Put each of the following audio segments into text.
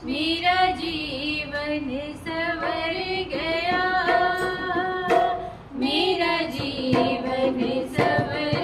मेरा जीवन सवर गया, मेरा जीवन सवर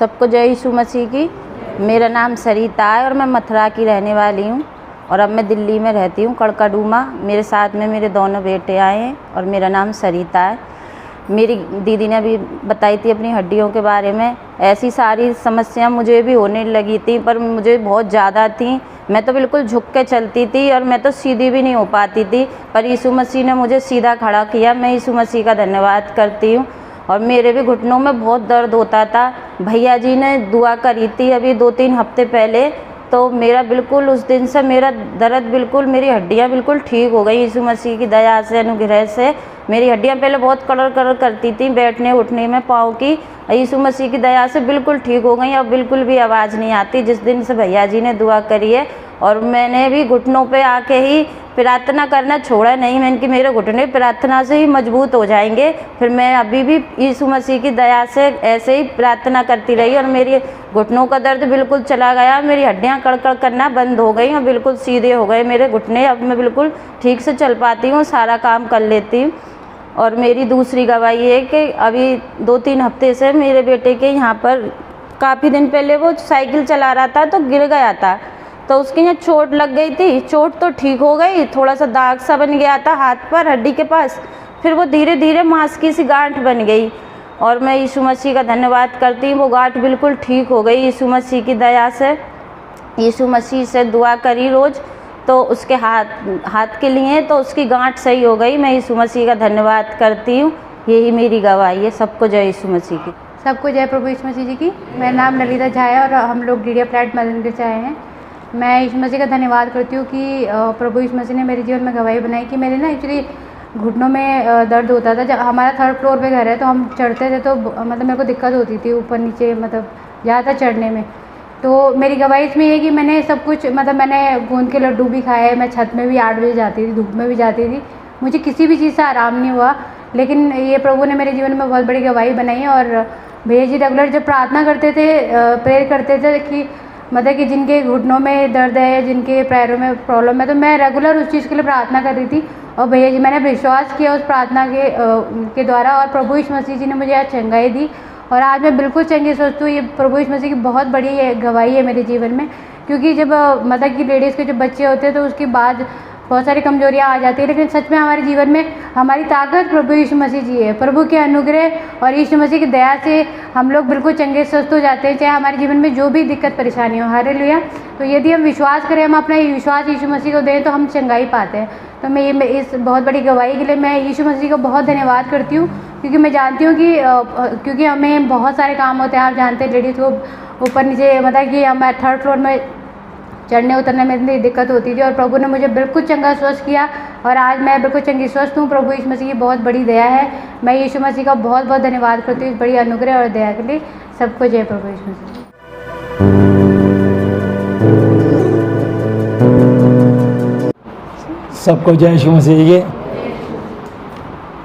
सबको जय यीशु मसीह की। मेरा नाम सरिता है और मैं मथुरा की रहने वाली हूँ और अब मैं दिल्ली में रहती हूँ, कड़काडूमा। मेरे साथ में मेरे दोनों बेटे आए हैं और मेरा नाम सरिता है। मेरी दीदी ने अभी बताई थी अपनी हड्डियों के बारे में। ऐसी सारी समस्या मुझे भी होने लगी थी, पर मुझे बहुत ज़्यादा थी। मैं तो बिल्कुल झुक के चलती थी और मैं तो सीधी भी नहीं हो पाती थी, पर यीशु मसीह ने मुझे सीधा खड़ा किया। मैं यीशु मसीह का धन्यवाद करती हूँ। और मेरे भी घुटनों में बहुत दर्द होता था। भैया जी ने दुआ करी थी अभी 2-3 हफ्ते पहले, तो मेरा बिल्कुल उस दिन से मेरा दर्द बिल्कुल, मेरी हड्डियाँ बिल्कुल ठीक हो गई यीशु मसीह की दया से, अनुग्रह से। मेरी हड्डियाँ पहले बहुत कड़र करती थी बैठने उठने में पाँव की, यीशु मसीह की दया से बिल्कुल ठीक हो गई। अब बिल्कुल भी आवाज़ नहीं आती जिस दिन से भैया जी ने दुआ करी है। और मैंने भी घुटनों पे आके ही प्रार्थना करना छोड़ा नहीं। मैंने कि मेरे घुटने प्रार्थना से ही मजबूत हो जाएंगे। फिर मैं अभी भी यीशु मसीह की दया से ऐसे ही प्रार्थना करती रही और मेरी घुटनों का दर्द बिल्कुल चला गया। मेरी हड्डियां कड़कड़ करना बंद हो गई और बिल्कुल सीधे हो गए मेरे घुटने। अब मैं बिल्कुल ठीक से चल पाती हूँ, सारा काम कर लेती हूँ। और मेरी दूसरी गवाही है कि अभी 2-3 हफ्ते से मेरे बेटे के यहाँ पर, काफ़ी दिन पहले वो साइकिल चला रहा था तो गिर गया था, तो उसके यहाँ चोट लग गई थी। चोट तो ठीक हो गई, थोड़ा सा दाग सा बन गया था हाथ पर हड्डी के पास, फिर वो धीरे धीरे मांस की सी गांठ बन गई। और मैं यीशु मसीह का धन्यवाद करती हूँ, वो गांठ बिल्कुल ठीक हो गई यीशु मसीह की दया से। यीशु मसीह से दुआ करी रोज़, तो उसके हाथ के लिए तो उसकी गांठ सही हो गई। मैं यीशु मसीह का धन्यवाद करती हूँ। यही मेरी गवाही है। सबको जय यीशु मसीह की। सबको जय प्रभु यीशु मसीह जी की। मेरा नाम ललिता झा है और हम लोग डीडिया फ्लैट मंदिर से आए हैं। मैं यीशु मसीह का धन्यवाद करती हूँ कि प्रभु यीशु मसीह ने मेरे जीवन में गवाही बनाई कि मेरे ना एक्चुअली घुटनों में दर्द होता था। जब हमारा 3rd फ्लोर पे घर है तो हम चढ़ते थे तो मतलब मेरे को दिक्कत होती थी ऊपर नीचे, मतलब ज़्यादा चढ़ने में। तो मेरी गवाही इसमें ये कि मैंने सब कुछ, मतलब मैंने गोंद के लड्डू भी खाए, मैं छत में भी 8 बजे जाती थी, धूप में भी जाती थी, मुझे किसी भी चीज़ से आराम नहीं हुआ। लेकिन ये प्रभु ने मेरे जीवन में बहुत बड़ी गवाही बनाई है। और भैया जी रेगुलर जब प्रार्थना करते थे, प्रेयर करते थे कि मतलब कि जिनके घुटनों में दर्द है, जिनके पैरों में प्रॉब्लम है, तो मैं रेगुलर उस चीज़ के लिए प्रार्थना कर रही थी। और भैया जी, मैंने विश्वास किया उस प्रार्थना के द्वारा और प्रभु यीशु मसीह जी ने मुझे आज चंगाई दी और आज मैं बिल्कुल चंगी स्वस्थ हूँ। ये प्रभु यीशु मसीह की बहुत बड़ी गवाही है मेरे जीवन में। क्योंकि जब मतलब कि लेडीज़ के जब बच्चे होते हैं तो उसके बाद बहुत सारी कमजोरियाँ आ जाती है, लेकिन सच में हमारे जीवन में हमारी ताकत प्रभु यीशु मसीह जी है। प्रभु के अनुग्रह और यीशु मसीह की दया से हम लोग बिल्कुल चंगे स्वस्थ हो जाते हैं, चाहे हमारे जीवन में जो भी दिक्कत परेशानी हो। हालेलुया। तो यदि हम विश्वास करें, हम अपना विश्वास यीशु मसीह को दें, तो हम चंगाई पाते हैं। तो मैं इस बहुत बड़ी गवाही के लिए मैं यीशु मसीह का बहुत धन्यवाद करती हूँ। क्योंकि मैं जानती हूँ कि क्योंकि हमें बहुत सारे काम होते हैं, आप जानते हैं लेडीज़ को ऊपर नीचे, मतलब कि हम 3rd फ्लोर में चढ़ने उतरने में इतनी दिक्कत होती थी और प्रभु ने मुझे बिल्कुल चंगा स्वस्थ किया और आज मैं बिल्कुल चंगी स्वस्थ हूँ। प्रभु यीशु मसीह की बहुत बड़ी दया है। मैं यीशु मसीह का बहुत बहुत धन्यवाद करती हूँ इस बड़ी अनुग्रह और दया के लिए। सबको जय प्रभु यीशु मसीह। सबको जय यीशु मसीह के।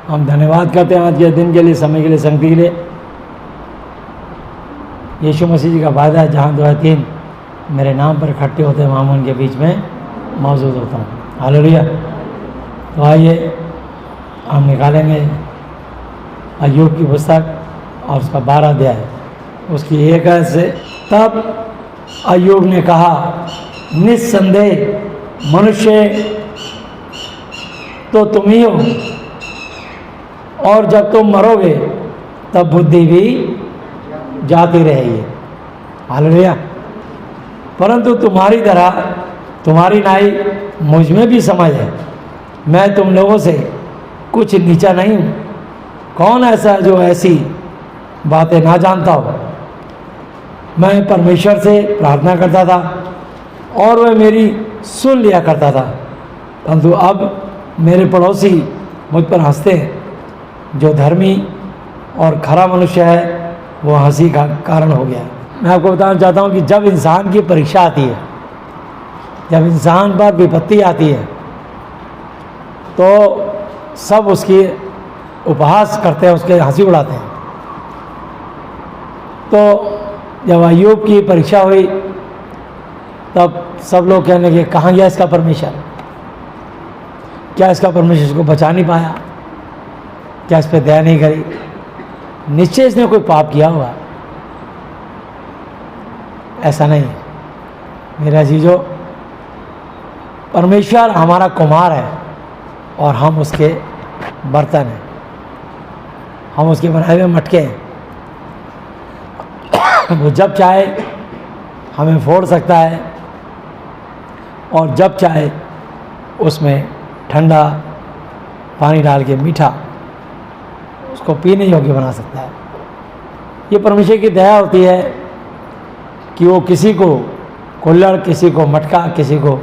हम धन्यवाद करते हैं आज के दिन के लिए, समय के लिए, संगति के लिए। यीशु मसीह जी का वादा है, जहाँ 2 या 3 मेरे नाम पर इकट्ठे होते हैं, वहाँ उनके बीच में मौजूद होता हूँ। हालेलुया। तो आइए हम निकालेंगे अय्यूब की पुस्तक और उसका 12 अध्याय, उसकी 1 आयत से। तब अय्यूब ने कहा, निस्संदेह मनुष्य तो तुम ही हो, और जब तुम मरोगे तब बुद्धि भी जाती रहेगी। हालेलुया। परंतु तुम्हारी तरह तुम्हारी नाई मुझ में भी समझ है। मैं तुम लोगों से कुछ नीचा नहीं हूँ। कौन ऐसा जो ऐसी बातें ना जानता हो। मैं परमेश्वर से प्रार्थना करता था और वह मेरी सुन लिया करता था, परंतु अब मेरे पड़ोसी मुझ पर हंसते हैं। जो धर्मी और खरा मनुष्य है वो हंसी का कारण हो गया है। मैं आपको बताना चाहता हूँ कि जब इंसान की परीक्षा आती है, जब इंसान पर विपत्ति आती है, तो सब उसकी उपहास करते हैं, उसके हंसी उड़ाते हैं। तो जब अय्यूब की परीक्षा हुई तब सब लोग कहने लगे, कहाँ गया इसका परमेश्वर? क्या इसका परमेश्वर इसको बचा नहीं पाया? क्या इस पर दया नहीं करी? निश्चय इसने कोई पाप किया हुआ। ऐसा नहीं है मेरा जीजो। परमेश्वर हमारा कुम्हार है और हम उसके बर्तन हैं, हम उसके बनाए हुए मटके हैं। वो जब चाहे हमें फोड़ सकता है और जब चाहे उसमें ठंडा पानी डाल के मीठा उसको पीने योग्य बना सकता है। ये परमेश्वर की दया होती है कि वो किसी को कुल्हड़, किसी को मटका, किसी को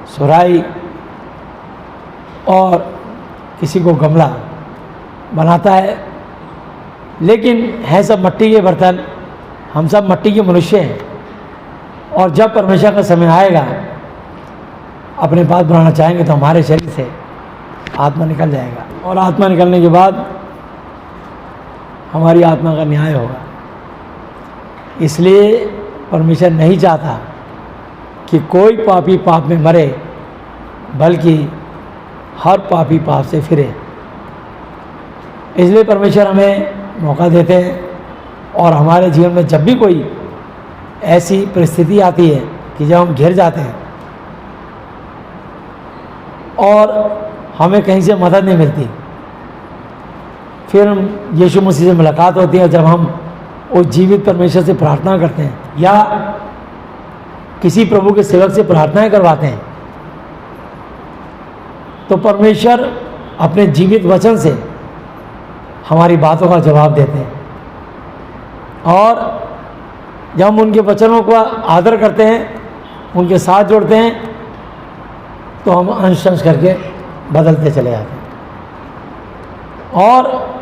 सुराही और किसी को गमला बनाता है। लेकिन है सब मिट्टी के बर्तन, हम सब मिट्टी के मनुष्य हैं। और जब परमेश्वर का समय आएगा अपने पास बनाना चाहेंगे तो हमारे शरीर से आत्मा निकल जाएगा और आत्मा निकलने के बाद हमारी आत्मा का न्याय होगा। इसलिए परमेश्वर नहीं चाहता कि कोई पापी पाप में मरे, बल्कि हर पापी पाप से फिरे। इसलिए परमेश्वर हमें मौका देते हैं और हमारे जीवन में जब भी कोई ऐसी परिस्थिति आती है कि जब हम घिर जाते हैं और हमें कहीं से मदद नहीं मिलती, फिर हम यीशु मसीह से मुलाकात होती है। जब हम उस जीवित परमेश्वर से प्रार्थना करते हैं या किसी प्रभु के सेवक से प्रार्थनाएं करवाते हैं, तो परमेश्वर अपने जीवित वचन से हमारी बातों का जवाब देते हैं। और जब हम उनके वचनों का आदर करते हैं, उनके साथ जुड़ते हैं, तो हम अंश अंश करके बदलते चले जाते हैं। और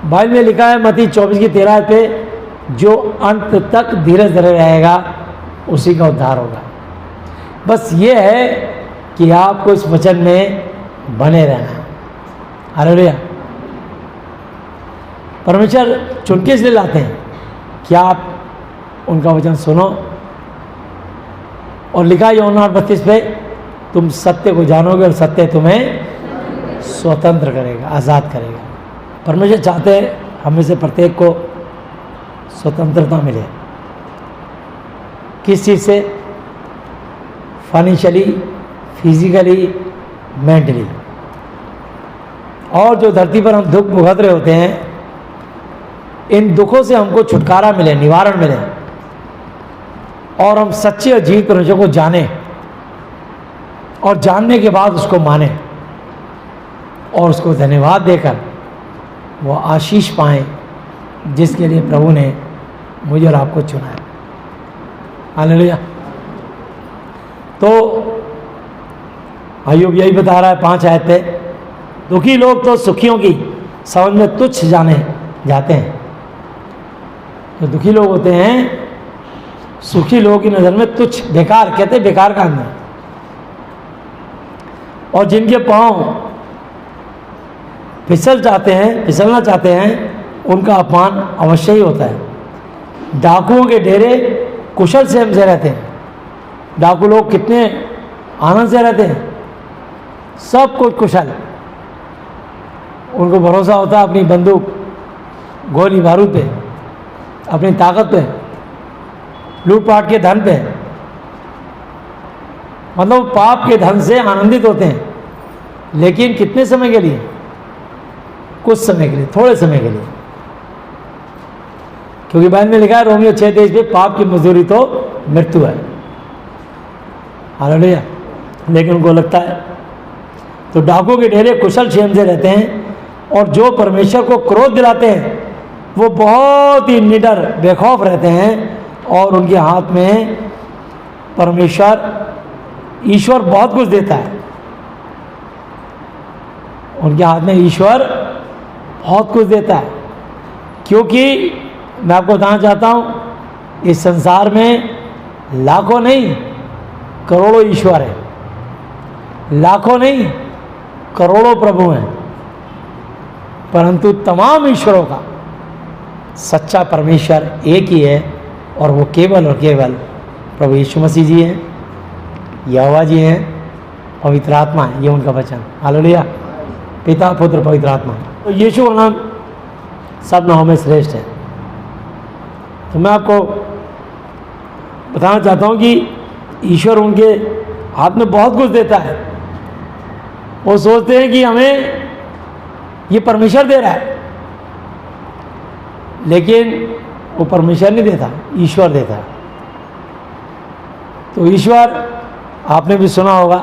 बाइबल में लिखा है मत्ती 24:13 पे, जो अंत तक धीरज धरे रहेगा उसी का उद्धार होगा। बस ये है कि आपको इस वचन में बने रहना है। हालेलुया। परमेश्वर चुन के इसलिए लाते हैं कि आप उनका वचन सुनो। और लिखा है यूहन्ना 8:32 पे, तुम सत्य को जानोगे और सत्य तुम्हें स्वतंत्र करेगा, आज़ाद करेगा। परमेश्वर चाहते हैं हमें से प्रत्येक को स्वतंत्रता मिले। किस चीज़ से? Financially, physically, mentally. और जो धरती पर हम दुख भुगत रहे होते हैं, इन दुखों से हमको छुटकारा मिले, निवारण मिले और हम सच्चे और जीवित परमेश्वर को जाने और जानने के बाद उसको माने और उसको धन्यवाद देकर वो आशीष पाएं जिसके लिए प्रभु ने मुझे और आपको चुना है। हालेलुया। तो अय्यूब यही बता रहा है 5 आयत पे, दुखी लोग तो सुखियों की समझ में तुच्छ जाने जाते हैं। जो दुखी लोग होते हैं, सुखी लोगों की नज़र में तुच्छ, बेकार, कहते हैं बेकार काम है। और जिनके पांव फिसलना चाहते हैं, उनका अपमान अवश्य ही होता है। डाकुओं के डेरे कुशल से हमसे रहते हैं। डाकू लोग कितने आनंद से रहते हैं, सब कुछ कुशल। उनको भरोसा होता है अपनी बंदूक, गोली बारूद पे, अपनी ताकत पे, लूटपाट के धन पे। मतलब पाप के धन से आनंदित होते हैं, लेकिन कितने समय के लिए? कुछ समय के लिए, थोड़े समय के लिए। क्योंकि बाइबल में लिखा है रोमियो 6:23 पे, पाप की मजदूरी तो मृत्यु है। हालेलुया। लेकिन उनको लगता है। तो डाकुओं के डेरे कुशल क्षेम से रहते हैं और जो परमेश्वर को क्रोध दिलाते हैं वो बहुत ही निडर, बेखौफ रहते हैं और उनके हाथ में ईश्वर बहुत कुछ देता है। उनके हाथ में ईश्वर बहुत कुछ देता है। क्योंकि मैं आपको बताना चाहता हूँ, इस संसार में लाखों नहीं करोड़ों ईश्वर हैं, लाखों नहीं करोड़ों प्रभु हैं, परंतु तमाम ईश्वरों का सच्चा परमेश्वर एक ही है और वो केवल और केवल प्रभु यीशु मसीह जी हैं, यहोवा जी हैं, पवित्र आत्मा है। ये उनका वचन। हालेलुया। पिता, पुत्र, पवित्र आत्मा। तो यीशु का नाम सब नामों में श्रेष्ठ है। तो मैं आपको बताना चाहता हूँ कि ईश्वर उनके हाथ में बहुत कुछ देता है। वो सोचते हैं कि हमें ये परमेश्वर दे रहा है, लेकिन वो परमेश्वर नहीं देता, ईश्वर देता है। तो ईश्वर, आपने भी सुना होगा,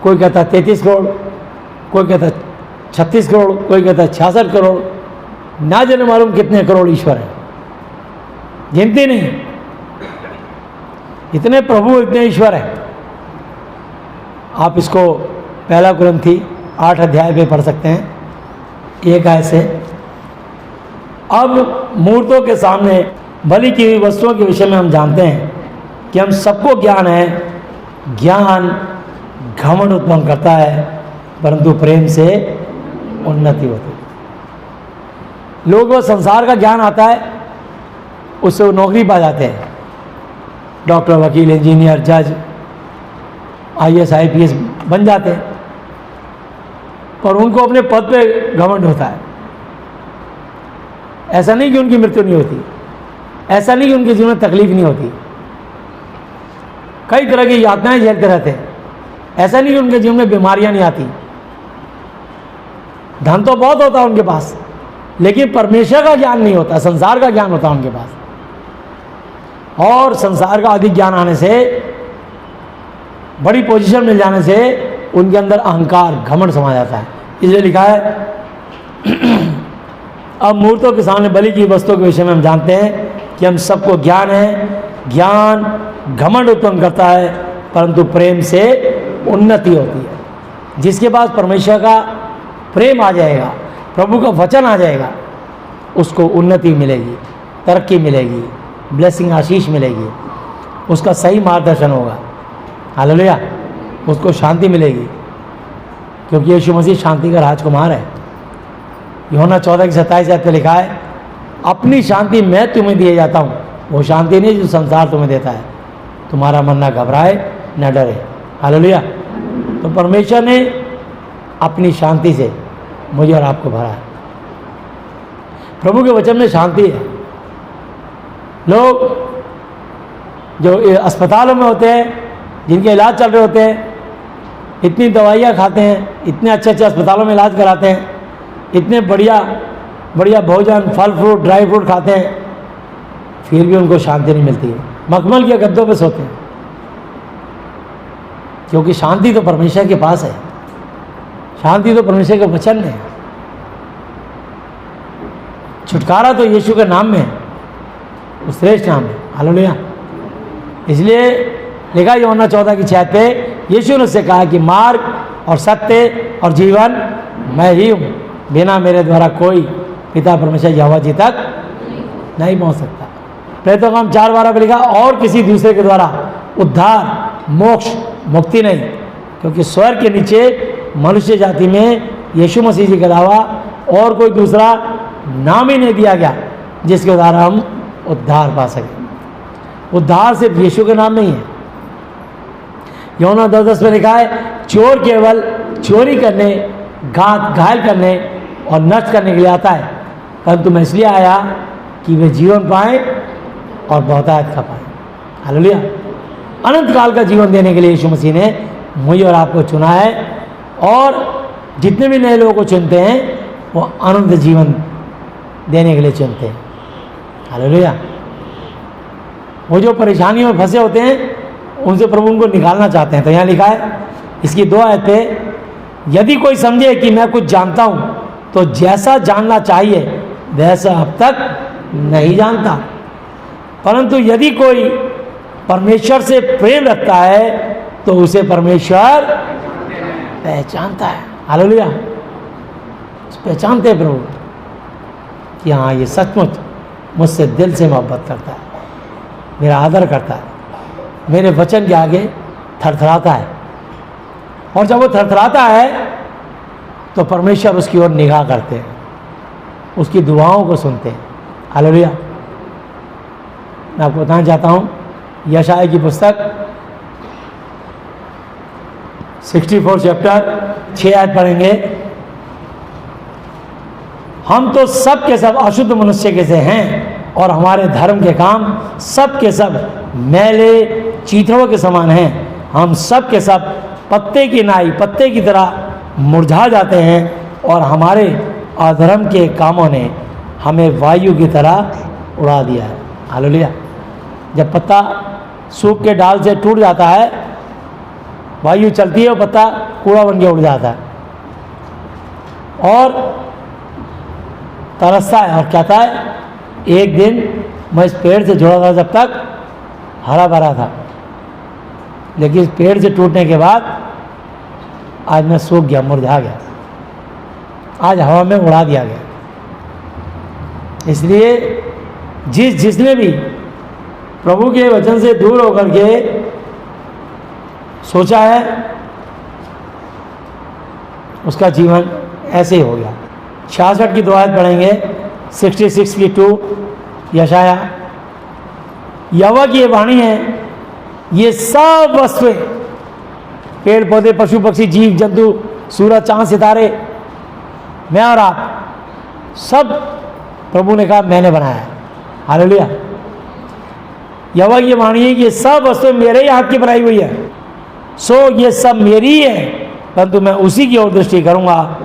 कोई कहता 33 करोड़, कोई कहता 36 करोड़, कोई कहता 66 करोड़, ना जाने मालूम कितने करोड़ ईश्वर है, गिनती नहीं। इतने प्रभु, इतने ईश्वर है। आप इसको 1 कुरिन्थी 8 अध्याय पे पढ़ सकते हैं, एक आयत से। अब मूर्तों के सामने बलि की हुई वस्तुओं के विषय में हम जानते हैं कि हम सबको ज्ञान है। ज्ञान घमंड उत्पन्न करता है, परंतु प्रेम से उन्नति होती है। लोगों को संसार का ज्ञान आता है, उससे वो नौकरी पा जाते हैं, डॉक्टर, वकील, इंजीनियर, जज, IAS IPS बन जाते हैं, पर उनको अपने पद पे घमंड होता है। ऐसा नहीं कि उनकी मृत्यु नहीं होती, ऐसा नहीं कि उनके जीवन में तकलीफ नहीं होती, कई तरह की यातनाएं झेलते रहते हैं। ऐसा नहीं कि उनके जीवन में बीमारियां नहीं आती। धन तो बहुत होता है उनके पास, लेकिन परमेश्वर का ज्ञान नहीं होता, संसार का ज्ञान होता है उनके पास। और संसार का अधिक ज्ञान आने से, बड़ी पोजीशन मिल जाने से उनके अंदर अहंकार, घमंड समा जाता है। इसलिए लिखा है अब मूर्तों के सामने बलि की वस्तुओं के विषय में हम जानते हैं कि हम सबको ज्ञान है। ज्ञान घमंड उत्पन्न करता है, परंतु प्रेम से उन्नति होती है। जिसके पास परमेश्वर का प्रेम आ जाएगा, प्रभु का वचन आ जाएगा, उसको उन्नति मिलेगी, तरक्की मिलेगी, ब्लेसिंग, आशीष मिलेगी, उसका सही मार्गदर्शन होगा। हालेलुया। उसको शांति मिलेगी, क्योंकि यीशु मसीह शांति का राजकुमार है। यूहन्ना 14:27 पे लिखा है, अपनी शांति मैं तुम्हें दिए जाता हूँ, वो शांति नहीं जो संसार तुम्हें देता है। तुम्हारा मन ना घबराए न डरे। हालेलुया। तो परमेश्वर ने अपनी शांति से मुझे और आपको भरा है। प्रभु के वचन में शांति है। लोग जो अस्पतालों में होते हैं, जिनके इलाज चल रहे होते हैं, इतनी दवाइयाँ खाते हैं, इतने अच्छे अच्छे अस्पतालों में इलाज कराते हैं, इतने बढ़िया बढ़िया भोजन, फल फ्रूट, ड्राई फ्रूट खाते हैं, फिर भी उनको शांति नहीं मिलती है। मखमल के गद्दों पे सोते हैं, क्योंकि शांति तो परमेश्वर के पास है, शांति तो परमेश्वर के वचन में है, छुटकारा तो यीशु के नाम में है, वो श्रेष्ठ नाम है। हालेलुया। इसलिए लिखा यूहन्ना 14:6 पे, यीशु ने उससे कहा कि मार्ग और सत्य और जीवन मैं ही हूँ, बिना मेरे द्वारा कोई पिता परमेश्वर यहोवा जी तक नहीं पहुँच सकता। प्रेरितों का काम 4:12 पे लिखा, और किसी दूसरे के द्वारा उद्धार, मोक्ष, मुक्ति नहीं, क्योंकि स्वर्ग के नीचे मनुष्य जाति में यीशु मसीह जी के अलावा और कोई दूसरा नाम ही नहीं दिया गया जिसके द्वारा हम उद्धार पा सकें। उद्धार सिर्फ यीशु के नाम नहीं है। यूहन्ना 10:10 में लिखा है, चोर केवल चोरी करने, घायल करने और नष्ट करने के लिए आता है, परंतु मैं इसलिए आया कि वे जीवन पाएं और बहुतायत का पाएं। हालेलुया। अनंत काल का जीवन देने के लिए यीशु मसीह ने मुझे और आपको चुना है, और जितने भी नए लोगों को चुनते हैं वो अनंत जीवन देने के लिए चुनते हैं। हालेलुया। वो जो परेशानियों में फंसे होते हैं उनसे प्रभु उनको निकालना चाहते हैं। तो यहाँ लिखा है इसकी 2 आयतें, यदि कोई समझे कि मैं कुछ जानता हूँ तो जैसा जानना चाहिए वैसा अब तक नहीं जानता, परंतु यदि कोई परमेश्वर से प्रेम रखता है तो उसे परमेश्वर पहचानता है। हालेलुया। पहचानते हैं प्रभु कि हाँ ये सचमुच मुझसे दिल से मोहब्बत करता है, मेरा आदर करता है, मेरे वचन के आगे थरथराता है। और जब वो थरथराता है तो परमेश्वर उसकी ओर निगाह करते हैं, उसकी दुआओं को सुनते हैं। हालेलुया। मैं आपको बताना चाहता हूँ, यशायाह की पुस्तक 64 चैप्टर 6 आयत पढ़ेंगे। हम तो सब के सब अशुद्ध मनुष्य के से हैं और हमारे धर्म के काम सब के सब मैले चीथड़ों के समान हैं। हम सब के सब पत्ते की नाई, पत्ते की तरह मुरझा जाते हैं और हमारे अधर्म के कामों ने हमें वायु की तरह उड़ा दिया है। हालेलुया। जब पत्ता सूख के डाल से टूट जाता है, वायु चलती है और पत्ता कूड़ा बन के उड़ जाता है और तरसता है और कहता है एक दिन मैं इस पेड़ से जुड़ा था जब तक हरा भरा था, लेकिन इस पेड़ से टूटने के बाद आज मैं सूख गया, मुरझा गया, आज हवा में उड़ा दिया गया। इसलिए जिसने भी प्रभु के वचन से दूर होकर के सोचा है, उसका जीवन ऐसे ही हो गया। 66 की दुआएं पढ़ेंगे, 66 की 2 यशाया। यहोवा की ये वाणी है, ये सब वस्तुएं, पेड़ पौधे, पशु पक्षी, जीव जंतु, सूरज चांद सितारे, मैं और आप सब प्रभु ने कहा मैंने बनाया है। हालेलुया। यहोवा की वाणी है कि ये सब वस्तुएं मेरे ही हाथ की बनाई हुई है। सो ये सब मेरी ही है, परंतु मैं उसी की ओर दृष्टि करूंगा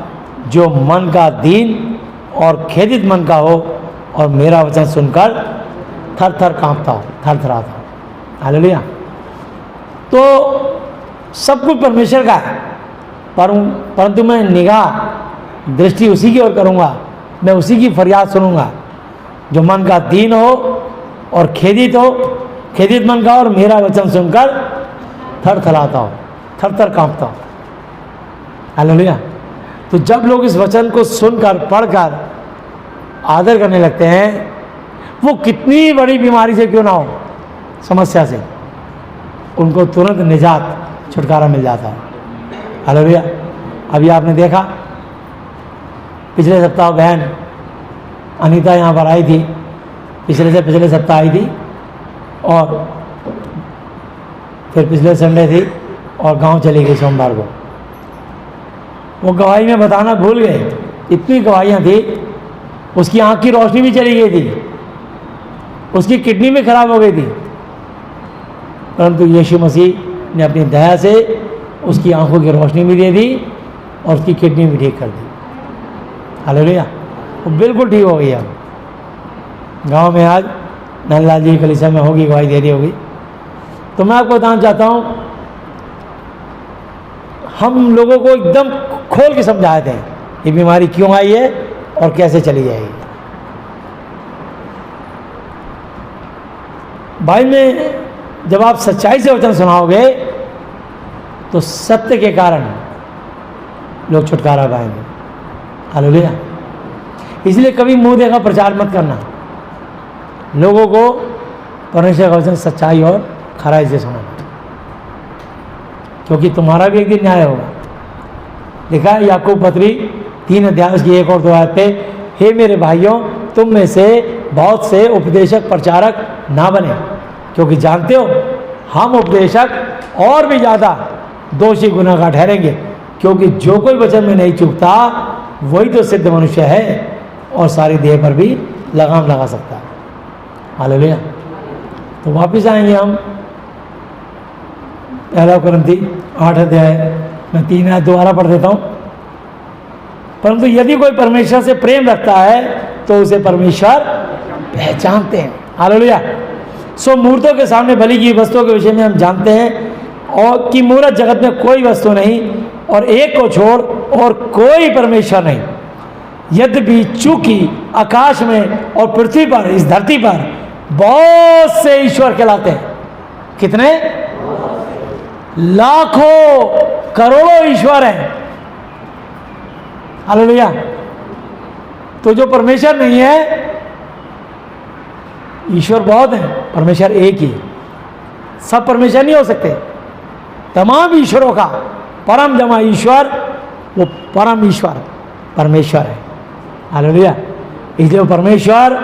जो मन का दीन और खेदित मन का हो और मेरा वचन सुनकर थर थर कांपता हो, थर थराता हो। हालेलुया। तो सब कुछ परमेश्वर का है, परंतु मैं निगाह दृष्टि उसी की ओर करूंगा, मैं उसी की फरियाद सुनूंगा जो मन का दीन हो और खेदित हो, खेदित मन का, और मेरा वचन सुनकर थर थराता हो, थर थर कांपता हो। हालेलुया। तो जब लोग इस वचन को सुनकर पढ़कर आदर करने लगते हैं, वो कितनी बड़ी बीमारी से क्यों ना हो, समस्या से, उनको तुरंत निजात, छुटकारा मिल जाता है। हालेलुया। अभी आपने देखा पिछले सप्ताह बहन अनीता यहाँ पर आई थी, पिछले सप्ताह आई थी और फिर पिछले संडे थी और गांव चली गई सोमवार को। वो गवाही में बताना भूल गए, इतनी गवाहियाँ थी, उसकी आँख की रोशनी भी चली गई थी, उसकी किडनी भी खराब हो गई थी, परंतु यीशु मसीह ने अपनी दया से उसकी आंखों की रोशनी भी दे दी और उसकी किडनी भी ठीक कर दी। हालेलुया। वो बिल्कुल ठीक हो गई। अब गांव में आज नंदलाल जी कलीसिया में होगी, गवाही दे रही होगी। तो मैं आपको बताना चाहता हूँ, हम लोगों को एकदम खोल के समझाए थे ये बीमारी क्यों आई है और कैसे चली जाएगी। भाई में जब आप सच्चाई से वचन सुनाओगे तो सत्य के कारण लोग छुटकारा पाएंगे। हालेलुया। इसलिए कभी मुंह देखा प्रचार मत करना, लोगों को परमेश्वर का वचन सच्चाई और खराई से सुनाना, क्योंकि तुम्हारा भी एक दिन न्याय होगा। लिखा है याकूब पत्री 3 अध्याय की 1 और 2 आयत पे, हे मेरे भाइयों, तुम में से बहुत से उपदेशक प्रचारक ना बने, क्योंकि जानते हो हम उपदेशक और भी ज़्यादा दोषी गुनाहगार ठहरेंगे, क्योंकि जो कोई वचन में नहीं चूकता वही तो सिद्ध मनुष्य है और सारी देह पर भी लगाम लगा सकता है। हालेलुया। तो वापस आएंगे हम 1 कुरिन्थी 8 अध्याय में 3 आयत दोबारा पढ़ देता हूँ। परंतु यदि कोई परमेश्वर से प्रेम रखता है तो उसे परमेश्वर पहचानते हैं। हालेलुया। सो मूर्तों के सामने बलि की वस्तुओं के विषय में हम जानते हैं और कि मूर्त जगत में कोई वस्तु नहीं और एक को छोड़ और कोई परमेश्वर नहीं। यद्यपि चूंकि आकाश में और पृथ्वी पर, इस धरती पर बहुत से ईश्वर कहलाते हैं। कितने? लाखों करोड़ों ईश्वर हैं। हालेलुया। तो जो परमेश्वर नहीं है, ईश्वर बहुत है, परमेश्वर एक ही। सब परमेश्वर नहीं हो सकते। तमाम ईश्वरों का परम जमा ईश्वर, वो परम ईश्वर परमेश्वर है। हालेलुया। इसलिए वो परमेश्वर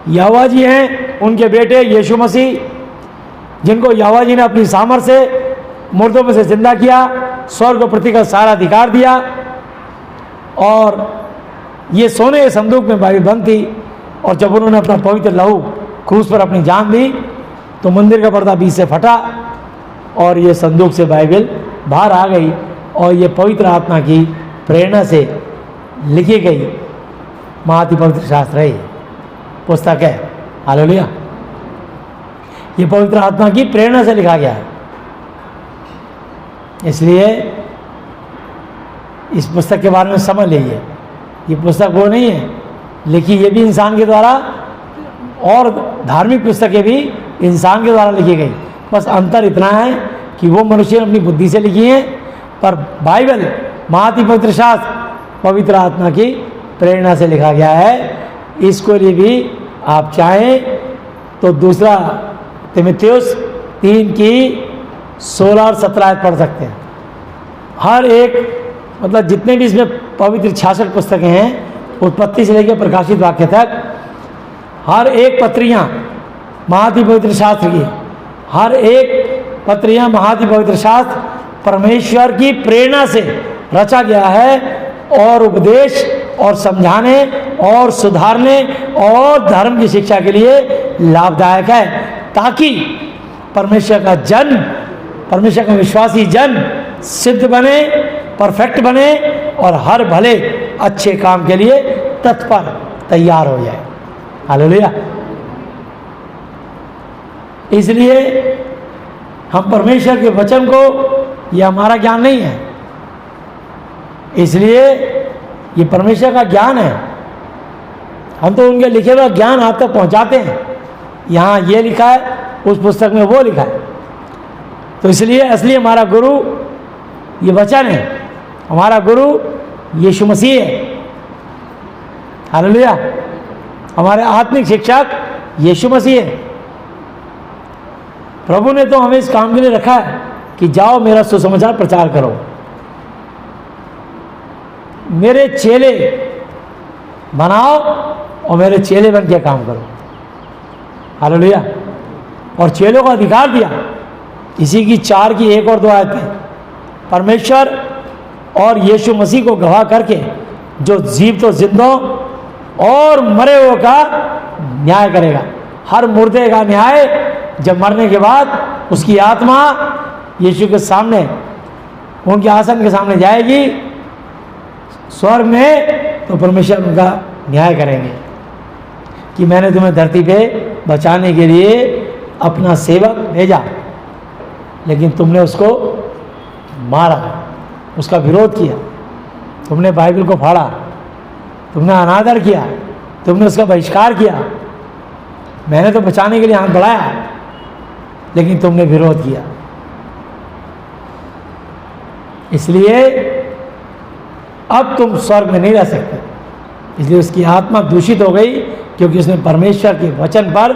यहोवा जी हैं, उनके बेटे यीशु मसीह, जिनको यहोवा जी ने अपनी सामर्थ से मुर्दों में से जिंदा किया, स्वर्ग और पृथ्वी का सारा अधिकार दिया, और ये सोने के संदूक में बाइबल बंद थी, और जब उन्होंने अपना पवित्र लहू क्रूस पर अपनी जान दी तो मंदिर का पर्दा बीच से फटा और ये संदूक से बाइबल बाहर आ गई और ये पवित्र आत्मा की प्रेरणा से लिखी गई महाअति पवित्र शास्त्र है, पुस्तक है। हालेलुया। ये पवित्र आत्मा की प्रेरणा से लिखा गया है, इसलिए इस पुस्तक के बारे में समझ लीजिए। ये पुस्तक वो नहीं है लिखी, ये भी इंसान के द्वारा, और धार्मिक पुस्तकें भी इंसान के द्वारा लिखी गई। बस अंतर इतना है कि वो मनुष्य ने अपनी बुद्धि से लिखी है, पर बाइबल महाअति पवित्र शास्त्र पवित्र आत्मा की प्रेरणा से लिखा गया है। इसको लिए भी आप चाहें तो दूसरा तीमुथियुस 3 की 16 और 17 आयत पढ़ सकते हैं। हर एक मतलब जितने भी इसमें पवित्र 66 पुस्तकें हैं, उत्पत्ति से लेकर प्रकाशित वाक्य तक, हर एक पत्रियाँ महाअति पवित्र शास्त्र की, हर एक पत्रियाँ महाअति पवित्र शास्त्र परमेश्वर की प्रेरणा से रचा गया है और उपदेश और समझाने और सुधारने और धर्म की शिक्षा के लिए लाभदायक है, ताकि परमेश्वर का जन, परमेश्वर का विश्वासी जन सिद्ध बने, परफेक्ट बने और हर भले अच्छे काम के लिए तत्पर तैयार हो जाए। हालेलुया। इसलिए हम परमेश्वर के वचन को, यह हमारा ज्ञान नहीं है, इसलिए ये परमेश्वर का ज्ञान है। हम तो उनके लिखे हुए ज्ञान आप तक पहुंचाते हैं। यहाँ ये लिखा है, उस पुस्तक में वो लिखा है। तो इसलिए असली हमारा गुरु ये वचन है, हमारा गुरु यीशु मसीह है। हालेलुया। हमारे आत्मिक शिक्षक यीशु मसीह है। प्रभु ने तो हमें इस काम के लिए रखा है कि जाओ मेरा सुसमाचार प्रचार करो, मेरे चेले बनाओ और मेरे चेले बन के काम करो। हालेलुया। और चेलों को अधिकार दिया। इसी की 4 की 1 और 2 आयतें परमेश्वर और यीशु मसीह को गवाह करके जो जीवित जिंदों और मरे हुए का न्याय करेगा। हर मुर्दे का न्याय जब मरने के बाद उसकी आत्मा यीशु के सामने, उनके आसन के सामने जाएगी स्वर्ग में, तो परमेश्वर उनका न्याय करेंगे कि मैंने तुम्हें धरती पे बचाने के लिए अपना सेवक भेजा, लेकिन तुमने उसको मारा, उसका विरोध किया, तुमने बाइबल को फाड़ा, तुमने अनादर किया, तुमने उसका बहिष्कार किया। मैंने तो बचाने के लिए हाथ बढ़ाया, लेकिन तुमने विरोध किया। इसलिए अब तुम स्वर्ग में नहीं रह सकते। इसलिए उसकी आत्मा दूषित हो गई, क्योंकि उसने परमेश्वर के वचन पर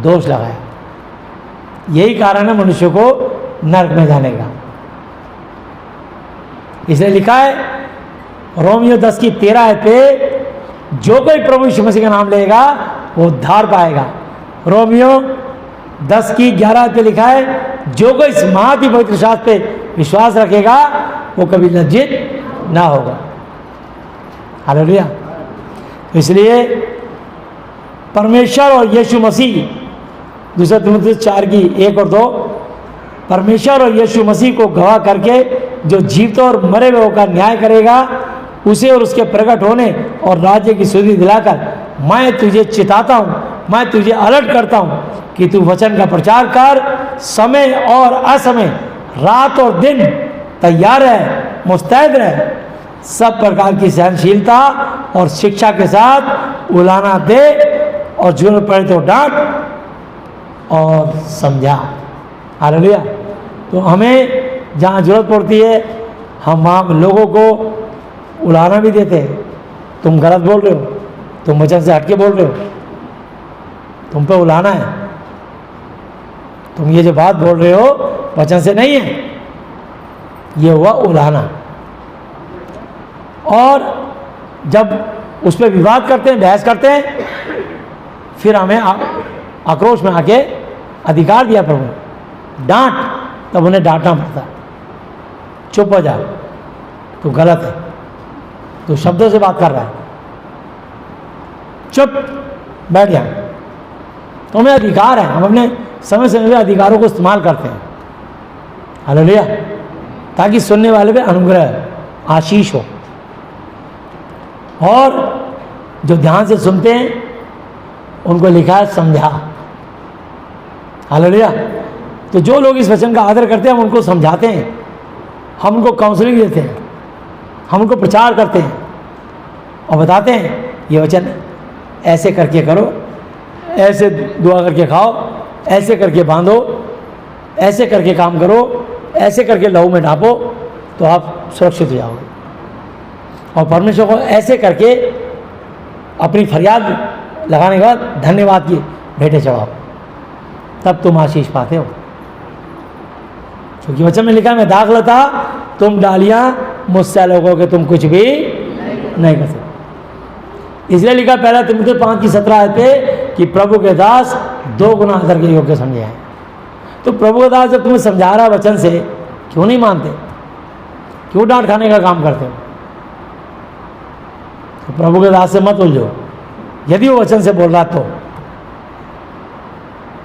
दोष लगाया। यही कारण है मनुष्य को नरक में जाने का। इसलिए लिखा है रोमियो 10 की 13 आयत पे, जो कोई प्रभु यीशु मसीह का नाम लेगा वो उद्धार पाएगा। रोमियो 10 की 11 आयत पे लिखा है, जो कोई इस महाअति पवित्र शास्त्र पे विश्वास रखेगा वो कभी लज्जित ना होगा। हालेलुया। इसलिए परमेश्वर और यीशु मसीह, दूसरा तीमुथियुस 4 की 1 और 2, परमेश्वर और यीशु मसीह को गवाह करके जो जीवित और मरे हुए का न्याय करेगा, उसे और उसके प्रकट होने और राज्य की सुधि दिलाकर मैं तुझे चिताता हूँ, मैं तुझे अलर्ट करता हूँ कि तू वचन का प्रचार कर, समय और असमय, रात और दिन तैयार रहे, मुस्तैद रहे, सब प्रकार की सहनशीलता और शिक्षा के साथ उलाना दे, और जरूरत पड़े तो डांट और समझा। हालेलुया। तो हमें जहाँ जरूरत पड़ती है हम वहाँ लोगों को उलाना भी देते हैं। तुम गलत बोल रहे हो, तुम वचन से हटके बोल रहे हो, तुम पे उलाना है, तुम ये जो बात बोल रहे हो वचन से नहीं है, ये हुआ उलाना। और जब उस पर विवाद करते हैं, बहस करते हैं, फिर हमें आक्रोश में आके अधिकार दिया प्रभु ने, डांट, तब उन्हें डांटना पड़ता। चुप हो जा, तो गलत है, तो शब्दों से बात कर रहा है, चुप बैठ जा, तुम्हें अधिकार है। हम अपने समय समय पे अधिकारों को इस्तेमाल करते हैं, हालेलुया, ताकि सुनने वाले पे अनुग्रह आशीष हो। और जो ध्यान से सुनते हैं उनको लिखा है समझा, हालेलुया। तो जो लोग इस वचन का आदर करते हैं हम उनको समझाते हैं, हम उनको काउंसलिंग देते हैं, हम उनको प्रचार करते हैं और बताते हैं ये वचन ऐसे करके करो, ऐसे दुआ करके खाओ, ऐसे करके बांधो, ऐसे करके काम करो, ऐसे करके लहू में ढापो तो आप सुरक्षित हो जाओगे। और परमेश्वर को ऐसे करके अपनी फरियाद लगाने के बाद धन्यवाद की भेंटें चढ़ाओ, तब तुम आशीष पाते हो। क्योंकि वचन में लिखा है मैं दाखलता तुम डालियां, मुझसे अलग हो के तुम कुछ भी नहीं कर सकते। इसलिए लिखा पहला तिमुथी 5:17 पे कि प्रभु के दास 2 गुना आदर के योग्य समझे हैं। तो प्रभु के दास जब तुम्हें समझा रहा वचन से, क्यों नहीं मानते, क्यों डांट खाने का काम करते हो? तो प्रभु के दास से मत उलझो यदि वो वचन से बोल रहा तो।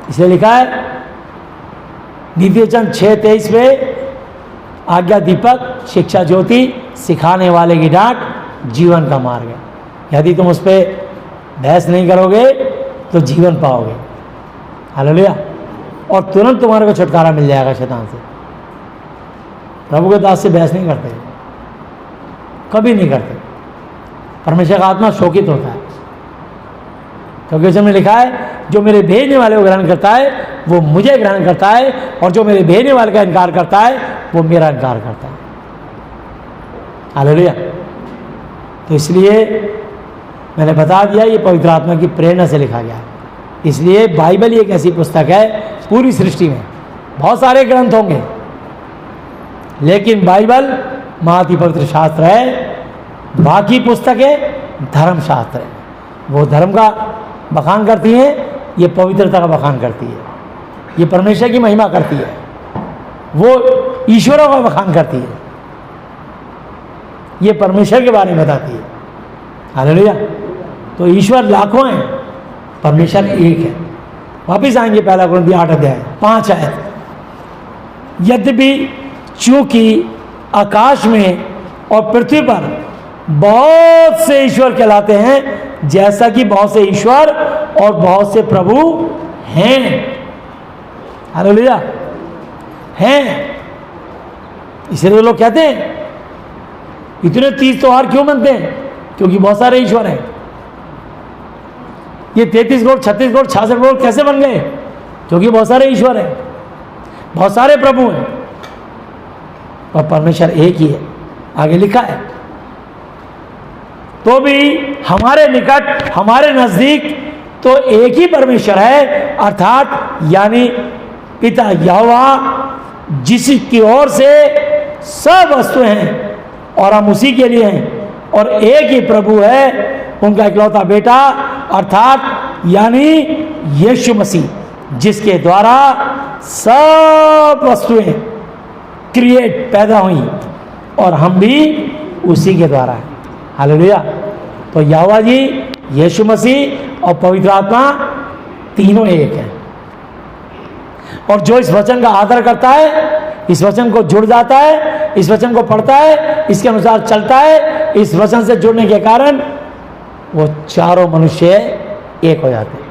इसलिए लिखा है नीति वचन 6:23 पे आज्ञा दीपक, शिक्षा ज्योति, सिखाने वाले की डांट जीवन का मार्ग है। यदि तुम उस पर बहस नहीं करोगे तो जीवन पाओगे, हालेलुया। और तुरंत तुम्हारे को छुटकारा मिल जाएगा शैतान से। प्रभु के दास से बहस नहीं करते, कभी नहीं करते। परमेश्वर का आत्मा शोकित होता है, क्योंकि उसमें लिखा है जो मेरे भेजने वाले को ग्रहण करता है वो मुझे ग्रहण करता है, और जो मेरे भेजने वाले का इनकार करता है वो मेरा इनकार करता है, हालेलुया। तो इसलिए मैंने बता दिया ये पवित्र आत्मा की प्रेरणा से लिखा गया है। इसलिए बाइबल एक ऐसी पुस्तक है, पूरी सृष्टि में बहुत सारे ग्रंथ होंगे लेकिन बाइबल महाअति पवित्र शास्त्र है। बाकी पुस्तकें धर्मशास्त्र है, वो धर्म का बखान करती हैं, ये पवित्रता का बखान करती है, ये परमेश्वर की महिमा करती है, वो ईश्वरों का बखान करती है, ये परमेश्वर के बारे में बताती है, हालेलुया। तो ईश्वर लाखों हैं, परमेश्वर एक है। वापिस आएंगे 1 कुरिन्थियों 8:5 आयत। यद्यपि चूंकि आकाश में और पृथ्वी पर बहुत से ईश्वर कहलाते हैं, जैसा कि बहुत से ईश्वर और बहुत से प्रभु हैं, हालेलुया, हैं। इसलिए लोग कहते हैं इतने 30 त्योहार क्यों मनते हैं? क्योंकि बहुत सारे ईश्वर हैं। ये 33 करोड़ 36 करोड़ 66 करोड़ कैसे बन गए? क्योंकि बहुत सारे ईश्वर हैं, बहुत सारे प्रभु हैं, और परमेश्वर एक ही है। आगे लिखा है तो भी हमारे निकट, हमारे नजदीक तो एक ही परमेश्वर है, अर्थात यानी पिता यहोवा, जिसकी ओर से सब वस्तुएं हैं और हम उसी के लिए हैं, और एक ही प्रभु है, उनका इकलौता बेटा अर्थात यानी यीशु मसीह, जिसके द्वारा सब वस्तुएं क्रिएट पैदा हुई और हम भी उसी के द्वारा हैं, हालेलुया। तो यहोवा जी, यीशु मसीह और पवित्र आत्मा तीनों एक हैं। और जो इस वचन का आदर करता है, इस वचन को जुड़ जाता है, इस वचन को पढ़ता है, इसके अनुसार चलता है, इस वचन से जुड़ने के कारण वो चारों मनुष्य एक हो जाते हैं,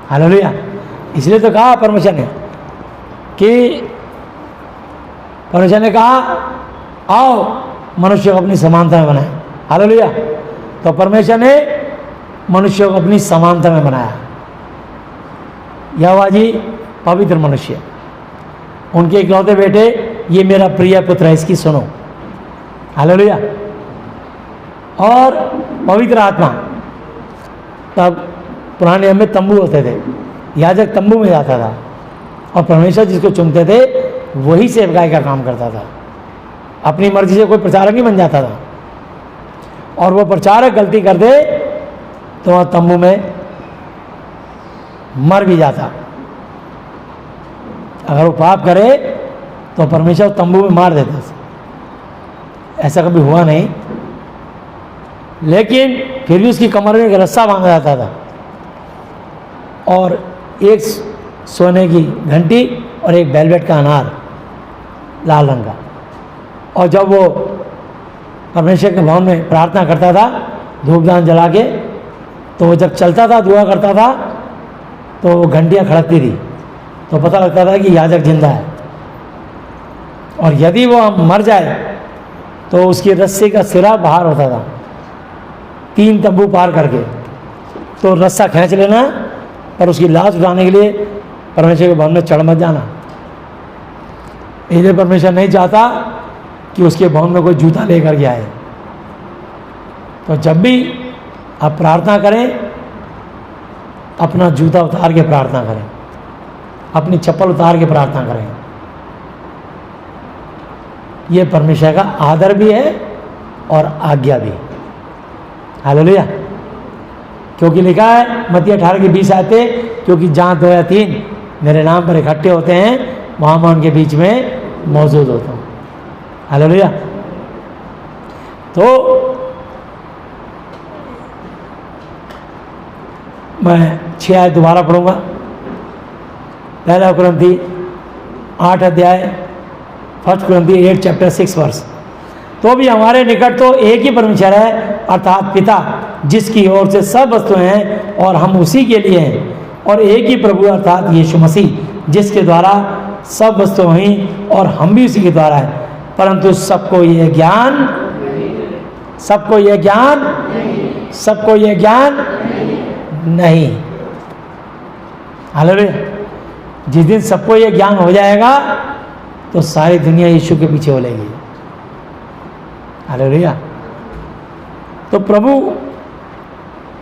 हालेलुया। इसलिए तो कहा परमेश्वर ने कि परमेश्वर ने कहा आओ मनुष्य को अपनी समानता में बनाए, हालेलुया। तो परमेश्वर ने मनुष्य को अपनी समानता में बनाया। यहोवा जी पवित्र मनुष्य, उनके इकलौते बेटे, ये मेरा प्रिय पुत्र है, इसकी सुनो, हालेलुया। और पवित्र आत्मा, तब पुराने नियम में तंबू होते थे, याजक तंबू में जाता था और परमेश्वर जिसको चुनते थे वही सेवकाई का काम करता था। अपनी मर्जी से कोई प्रचारक नहीं बन जाता था, और वो प्रचारक गलती कर दे तो वह तंबू में मर भी जाता। अगर वो पाप करे तो परमेश्वर तंबू में मार देता। ऐसा कभी हुआ नहीं, लेकिन फिर भी उसकी कमर में एक रस्सा बांधा जाता था और एक सोने की घंटी और एक वेलवेट का अनार लाल रंग का। और जब वो परमेश्वर के भवन में प्रार्थना करता था धूपदान जला के, तो वो जब चलता था दुआ करता था तो वो घंटियाँ खड़कती थी, तो पता लगता था कि याजक जिंदा है। और यदि वो मर जाए तो उसकी रस्सी का सिरा बाहर होता था 3 तंबू पार करके, तो रस्सा खींच लेना और उसकी लाश उठाने के लिए परमेश्वर के भवन में चढ़ मत जाना। इसलिए परमेश्वर नहीं चाहता कि उसके भवन में कोई जूता लेकर के आए। तो जब भी आप प्रार्थना करें, अपना जूता उतार के प्रार्थना करें, अपनी चप्पल उतार के प्रार्थना करें। ये परमेश्वर का आदर भी है और आज्ञा भी। हालेलुया। क्योंकि लिखा है मत्ती 18:20 आते, क्योंकि जहाँ 2 या 3 मेरे नाम पर इकट्ठे होते हैं वहाँ मैं उनके बीच में मौजूद होता हूँ। हालेलुया। तो मैं 6 आयत दोबारा पढ़ूंगा। पहला कुरिन्थी 8 अध्याय, 1 कुरिन्थी 8 चैप्टर 6 वर्स। तो भी हमारे निकट तो एक ही परमेश्वर है, अर्थात पिता, जिसकी ओर से सब वस्तुएं हैं और हम उसी के लिए हैं, और एक ही प्रभु अर्थात यीशु मसीह, जिसके द्वारा सब वस्तुएं हुई और हम भी उसी के द्वारा हैं। परंतु सबको ये ज्ञान नहीं। हालेलुया। जिस दिन सबको ये ज्ञान हो जाएगा तो सारी दुनिया यीशु के पीछे हो लेगी। हालेलुया। तो प्रभु,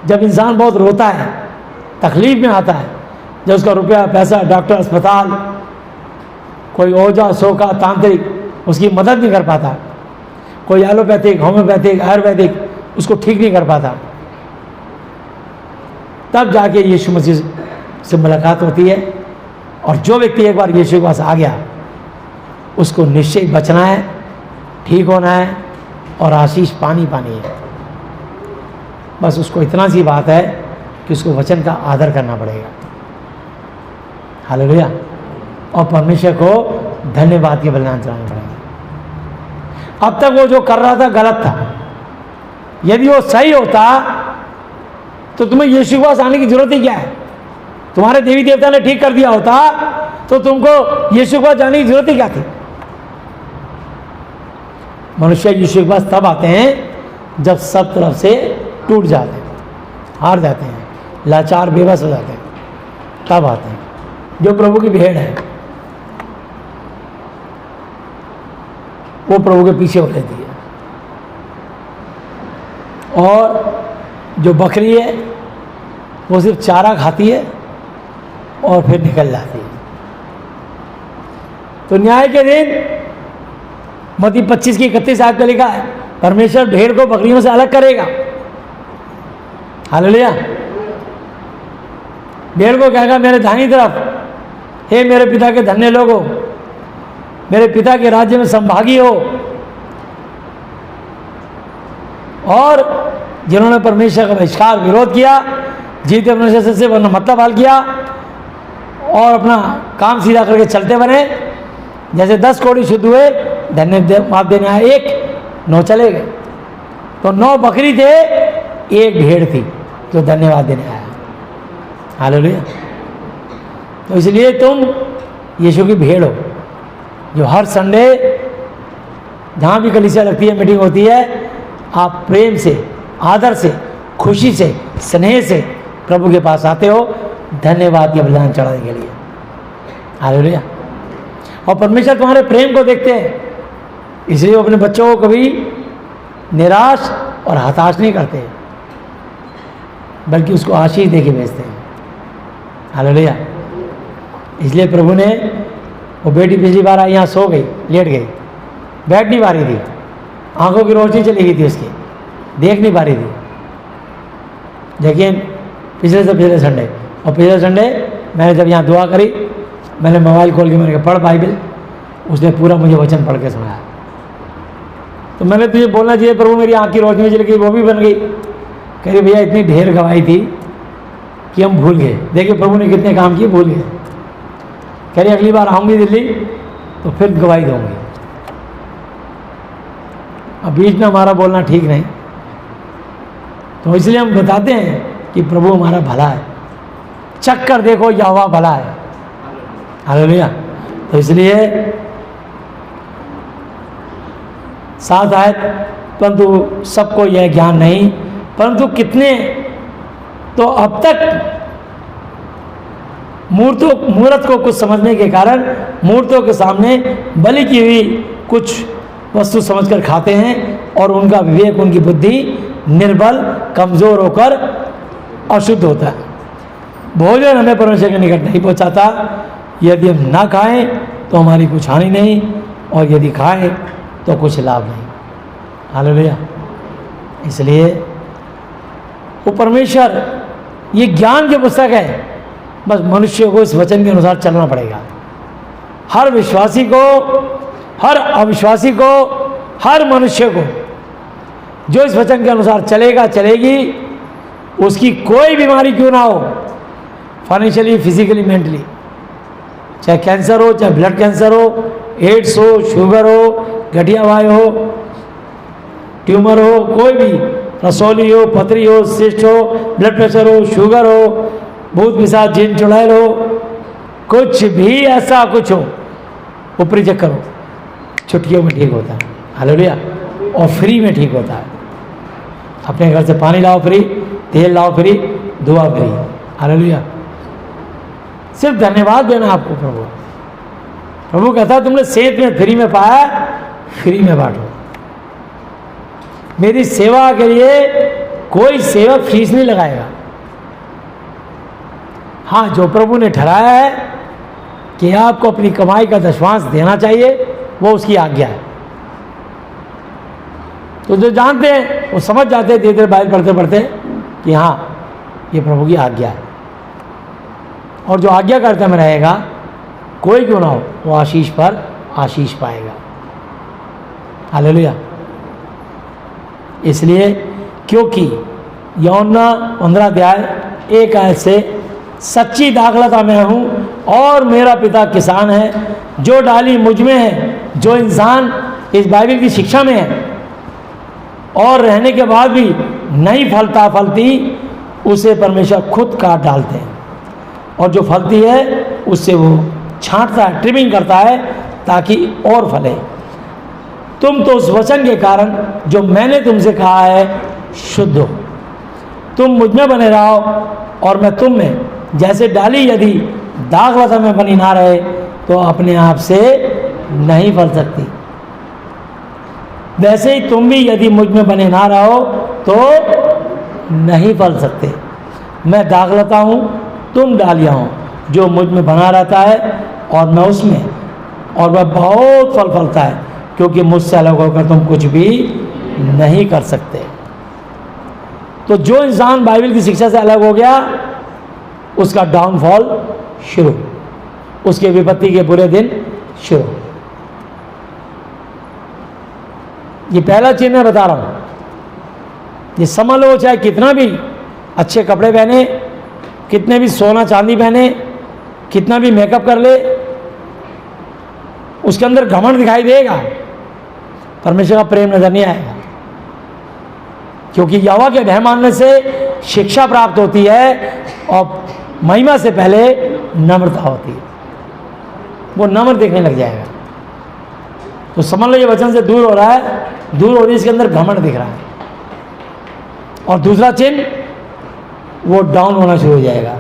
जब इंसान बहुत रोता है, तकलीफ में आता है, जब उसका रुपया पैसा, डॉक्टर, अस्पताल, कोई ओझा सोका तांत्रिक उसकी मदद नहीं कर पाता, कोई एलोपैथिक, होम्योपैथिक, आयुर्वेदिक उसको ठीक नहीं कर पाता, तब जाके यीशु मसीह से मुलाकात होती है। और जो व्यक्ति एक बार यीशु के पास आ गया उसको निश्चय बचना है, ठीक होना है और आशीष पानी है। बस उसको इतना सी बात है कि उसको वचन का आदर करना पड़ेगा। हालेलुया। और परमेश्वर को धन्यवाद के बलिदान चढ़ाना पड़ेगा। अब तक वो जो कर रहा था गलत था। यदि वो सही होता तो तुम्हें यीशु के पास आने की जरूरत ही क्या है? तुम्हारे देवी देवता ने ठीक कर दिया होता तो तुमको यीशु के पास जाने की जरूरत ही क्या थी? मनुष्य यीशु के पास तब आते हैं जब सब तरफ से टूट जाते हैं, हार जाते हैं, लाचार बेबस हो जाते हैं, तब आते हैं। जो प्रभु की भेड़ है वो प्रभु के पीछे हो जाती है, और जो बकरी है वो सिर्फ चारा खाती है और फिर निकल जाती है। तो न्याय के दिन मत्ती 25:31 आयत में लिखा है, परमेश्वर भेड़ को बकरियों से अलग करेगा। हालेलुया। भेड़ को कहेगा मेरे दाहिनी तरफ, हे मेरे पिता के धन्य लोगों, मेरे पिता के राज्य में संभागी हो। और जिन्होंने परमेश्वर का बहिष्कार विरोध किया, जीते परमेश्वर से वरना मतलब हाल किया और अपना काम सीधा करके चलते बने, जैसे 10 कोड़ी शुद्ध हुए, धन्यवाद देने आए 1, 9 चले गए। तो 9 बकरी थे, 1 भेड़ थी जो धन्यवाद देने आया। हालेलुया। तो इसलिए तुम यीशु की भेड़ हो, जो हर संडे जहाँ भी कलीसिया लगती है, मीटिंग होती है, आप प्रेम से, आदर से, खुशी से, स्नेह से प्रभु के पास आते हो धन्यवाद के बलिदान चढ़ाने के लिए। हालेलुया। और परमेश्वर तुम्हारे प्रेम को देखते हैं, इसलिए वो अपने बच्चों को कभी निराश और हताश नहीं करते, बल्कि उसको आशीष दे के भेजते हैं। हालेलुया। इसलिए प्रभु ने, वो बेटी पिछली बार आई यहाँ सो गई, लेट गई, बैठ नहीं पा रही थी, आंखों की रोशनी चली गई थी उसकी, देख नहीं पा रही थी। लेकिन पिछले संडे, और पिछले संडे मैंने जब यहाँ दुआ करी, मैंने मोबाइल खोल के मैंने कहा पढ़ बाइबल, उसने पूरा मुझे वचन पढ़ के सुनाया। तो मैंने तुझे बोलना चाहिए प्रभु मेरी आँख की रोशनी चली गई, वो भी बन गई। कह रही भैया इतनी ढेर गवाही थी कि हम भूल गए। देखिए प्रभु ने कितने काम किए, भूल गए। कह रही अगली बार आऊँगी दिल्ली तो फिर गवाही दूँगी। अब बीच में हमारा बोलना ठीक नहीं, तो इसलिए हम बताते हैं कि प्रभु हमारा भला है, चख कर देखो यहोवा भला है। हालेलुया। तो इसलिए 7 आयत, परंतु सबको यह ज्ञान नहीं, परंतु कितने तो अब तक मूर्त को कुछ समझने के कारण मूर्तों के सामने बलि की हुई कुछ वस्तु समझकर खाते हैं और उनका विवेक, उनकी बुद्धि निर्बल, कमज़ोर होकर अशुद्ध होता है। भोजन हमें परमेश्वर के निकट नहीं पहुंचाता। यदि हम ना खाएं तो हमारी कुछ हानि नहीं, और यदि खाएं तो कुछ लाभ नहीं। हालेलुया। इसलिए वो परमेश्वर, ये ज्ञान की पुस्तक है, बस मनुष्य को इस वचन के अनुसार चलना पड़ेगा। हर विश्वासी को, हर अविश्वासी को, हर मनुष्य को जो इस वचन के अनुसार चलेगा, चलेगी, उसकी कोई बीमारी क्यों ना हो, फाइनेंशियली, फिजिकली, मेंटली, चाहे कैंसर हो, चाहे ब्लड कैंसर हो, एड्स हो, शुगर हो, गठिया वायु हो, ट्यूमर हो, कोई भी, रसौली हो, पथरी हो, सिस्ट हो, ब्लड प्रेशर हो, शुगर हो, भूत पिशाच, जिन चुड़ैल हो, कुछ भी ऐसा कुछ हो, ऊपरी चक्कर हो, छुट्टियों में ठीक होता है। हालेलुया। और फ्री में ठीक होता है। अपने घर से पानी लाओ फ्री, तेल लाओ फ्री, दुआ फ्री। हालेलुया। सिर्फ धन्यवाद देना आपको। प्रभु कहता है तुमने सेहत में फ्री में पाया, फ्री में बांटो। मेरी सेवा के लिए कोई सेवक फीस नहीं लगाएगा। हाँ, जो प्रभु ने ठहराया है कि आपको अपनी कमाई का दशमांश देना चाहिए, वो उसकी आज्ञा है। तो जो जानते हैं वो समझ जाते हैं धीरे धीरे बाइबल पढ़ते पढ़ते कि हाँ, ये प्रभु की आज्ञा है। और जो आज्ञाकारिता में रहेगा, कोई क्यों ना हो, वो आशीष पर आशीष पाएगा। हालेलुया। इसलिए क्योंकि यूहन्ना 15 अध्याय 1 आयत से सच्ची दाखलता मैं हूँ और मेरा पिता किसान है। जो डाली मुझ में है, जो इंसान इस बाइबल की शिक्षा में है और रहने के बाद भी नहीं फलती, उसे परमेश्वर खुद काट डालते हैं, और जो फलती है उससे वो छांटता है, ट्रिमिंग करता है, ताकि और फले। तुम तो उस वचन के कारण जो मैंने तुमसे कहा है शुद्ध हो। तुम मुझ में बने रहो और मैं तुम में। जैसे डाली यदि दाखलता में बनी ना रहे तो अपने आप से नहीं फल सकती, वैसे ही तुम भी यदि मुझ में बने ना रहो तो नहीं फल सकते। मैं दाखलता हूँ, तुम डालियाँ हो। जो मुझ में बना रहता है और मैं उसमें, और वह बहुत फल फलता है, क्योंकि मुझसे अलग होकर तुम कुछ भी नहीं कर सकते। तो जो इंसान बाइबल की शिक्षा से अलग हो गया, उसका डाउनफॉल शुरू, उसके विपत्ति के बुरे दिन शुरू। ये पहला चिन्ह मैं बता रहा हूं। ये समझ लो, चाहे कितना भी अच्छे कपड़े पहने, कितने भी सोना चांदी पहने, कितना भी मेकअप कर ले, उसके अंदर घमंड दिखाई देगा, परमेश्वर का प्रेम नजर नहीं आएगा। क्योंकि यहोवा के भय मानने से शिक्षा प्राप्त होती है और महिमा से पहले नम्रता होती है। वो नम्र देखने लग जाएगा। तो समझ लो ये वचन से दूर हो रहा है, दूर हो रही, इसके अंदर घमंड दिख रहा है। और दूसरा चिन्ह, वो डाउन होना शुरू हो जाएगा,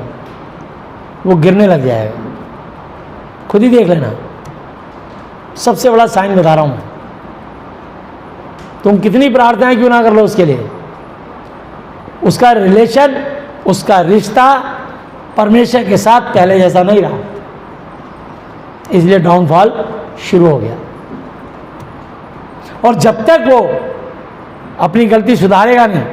वो गिरने लग जाएगा। खुद ही देख लेना। सबसे बड़ा साइन बता रहा हूं। तुम कितनी प्रार्थनाएं क्यों ना कर लो उसके लिए, उसका रिलेशन, उसका रिश्ता परमेश्वर के साथ पहले जैसा नहीं रहा, इसलिए डाउनफॉल शुरू हो गया। और जब तक वो अपनी गलती सुधारेगा नहीं,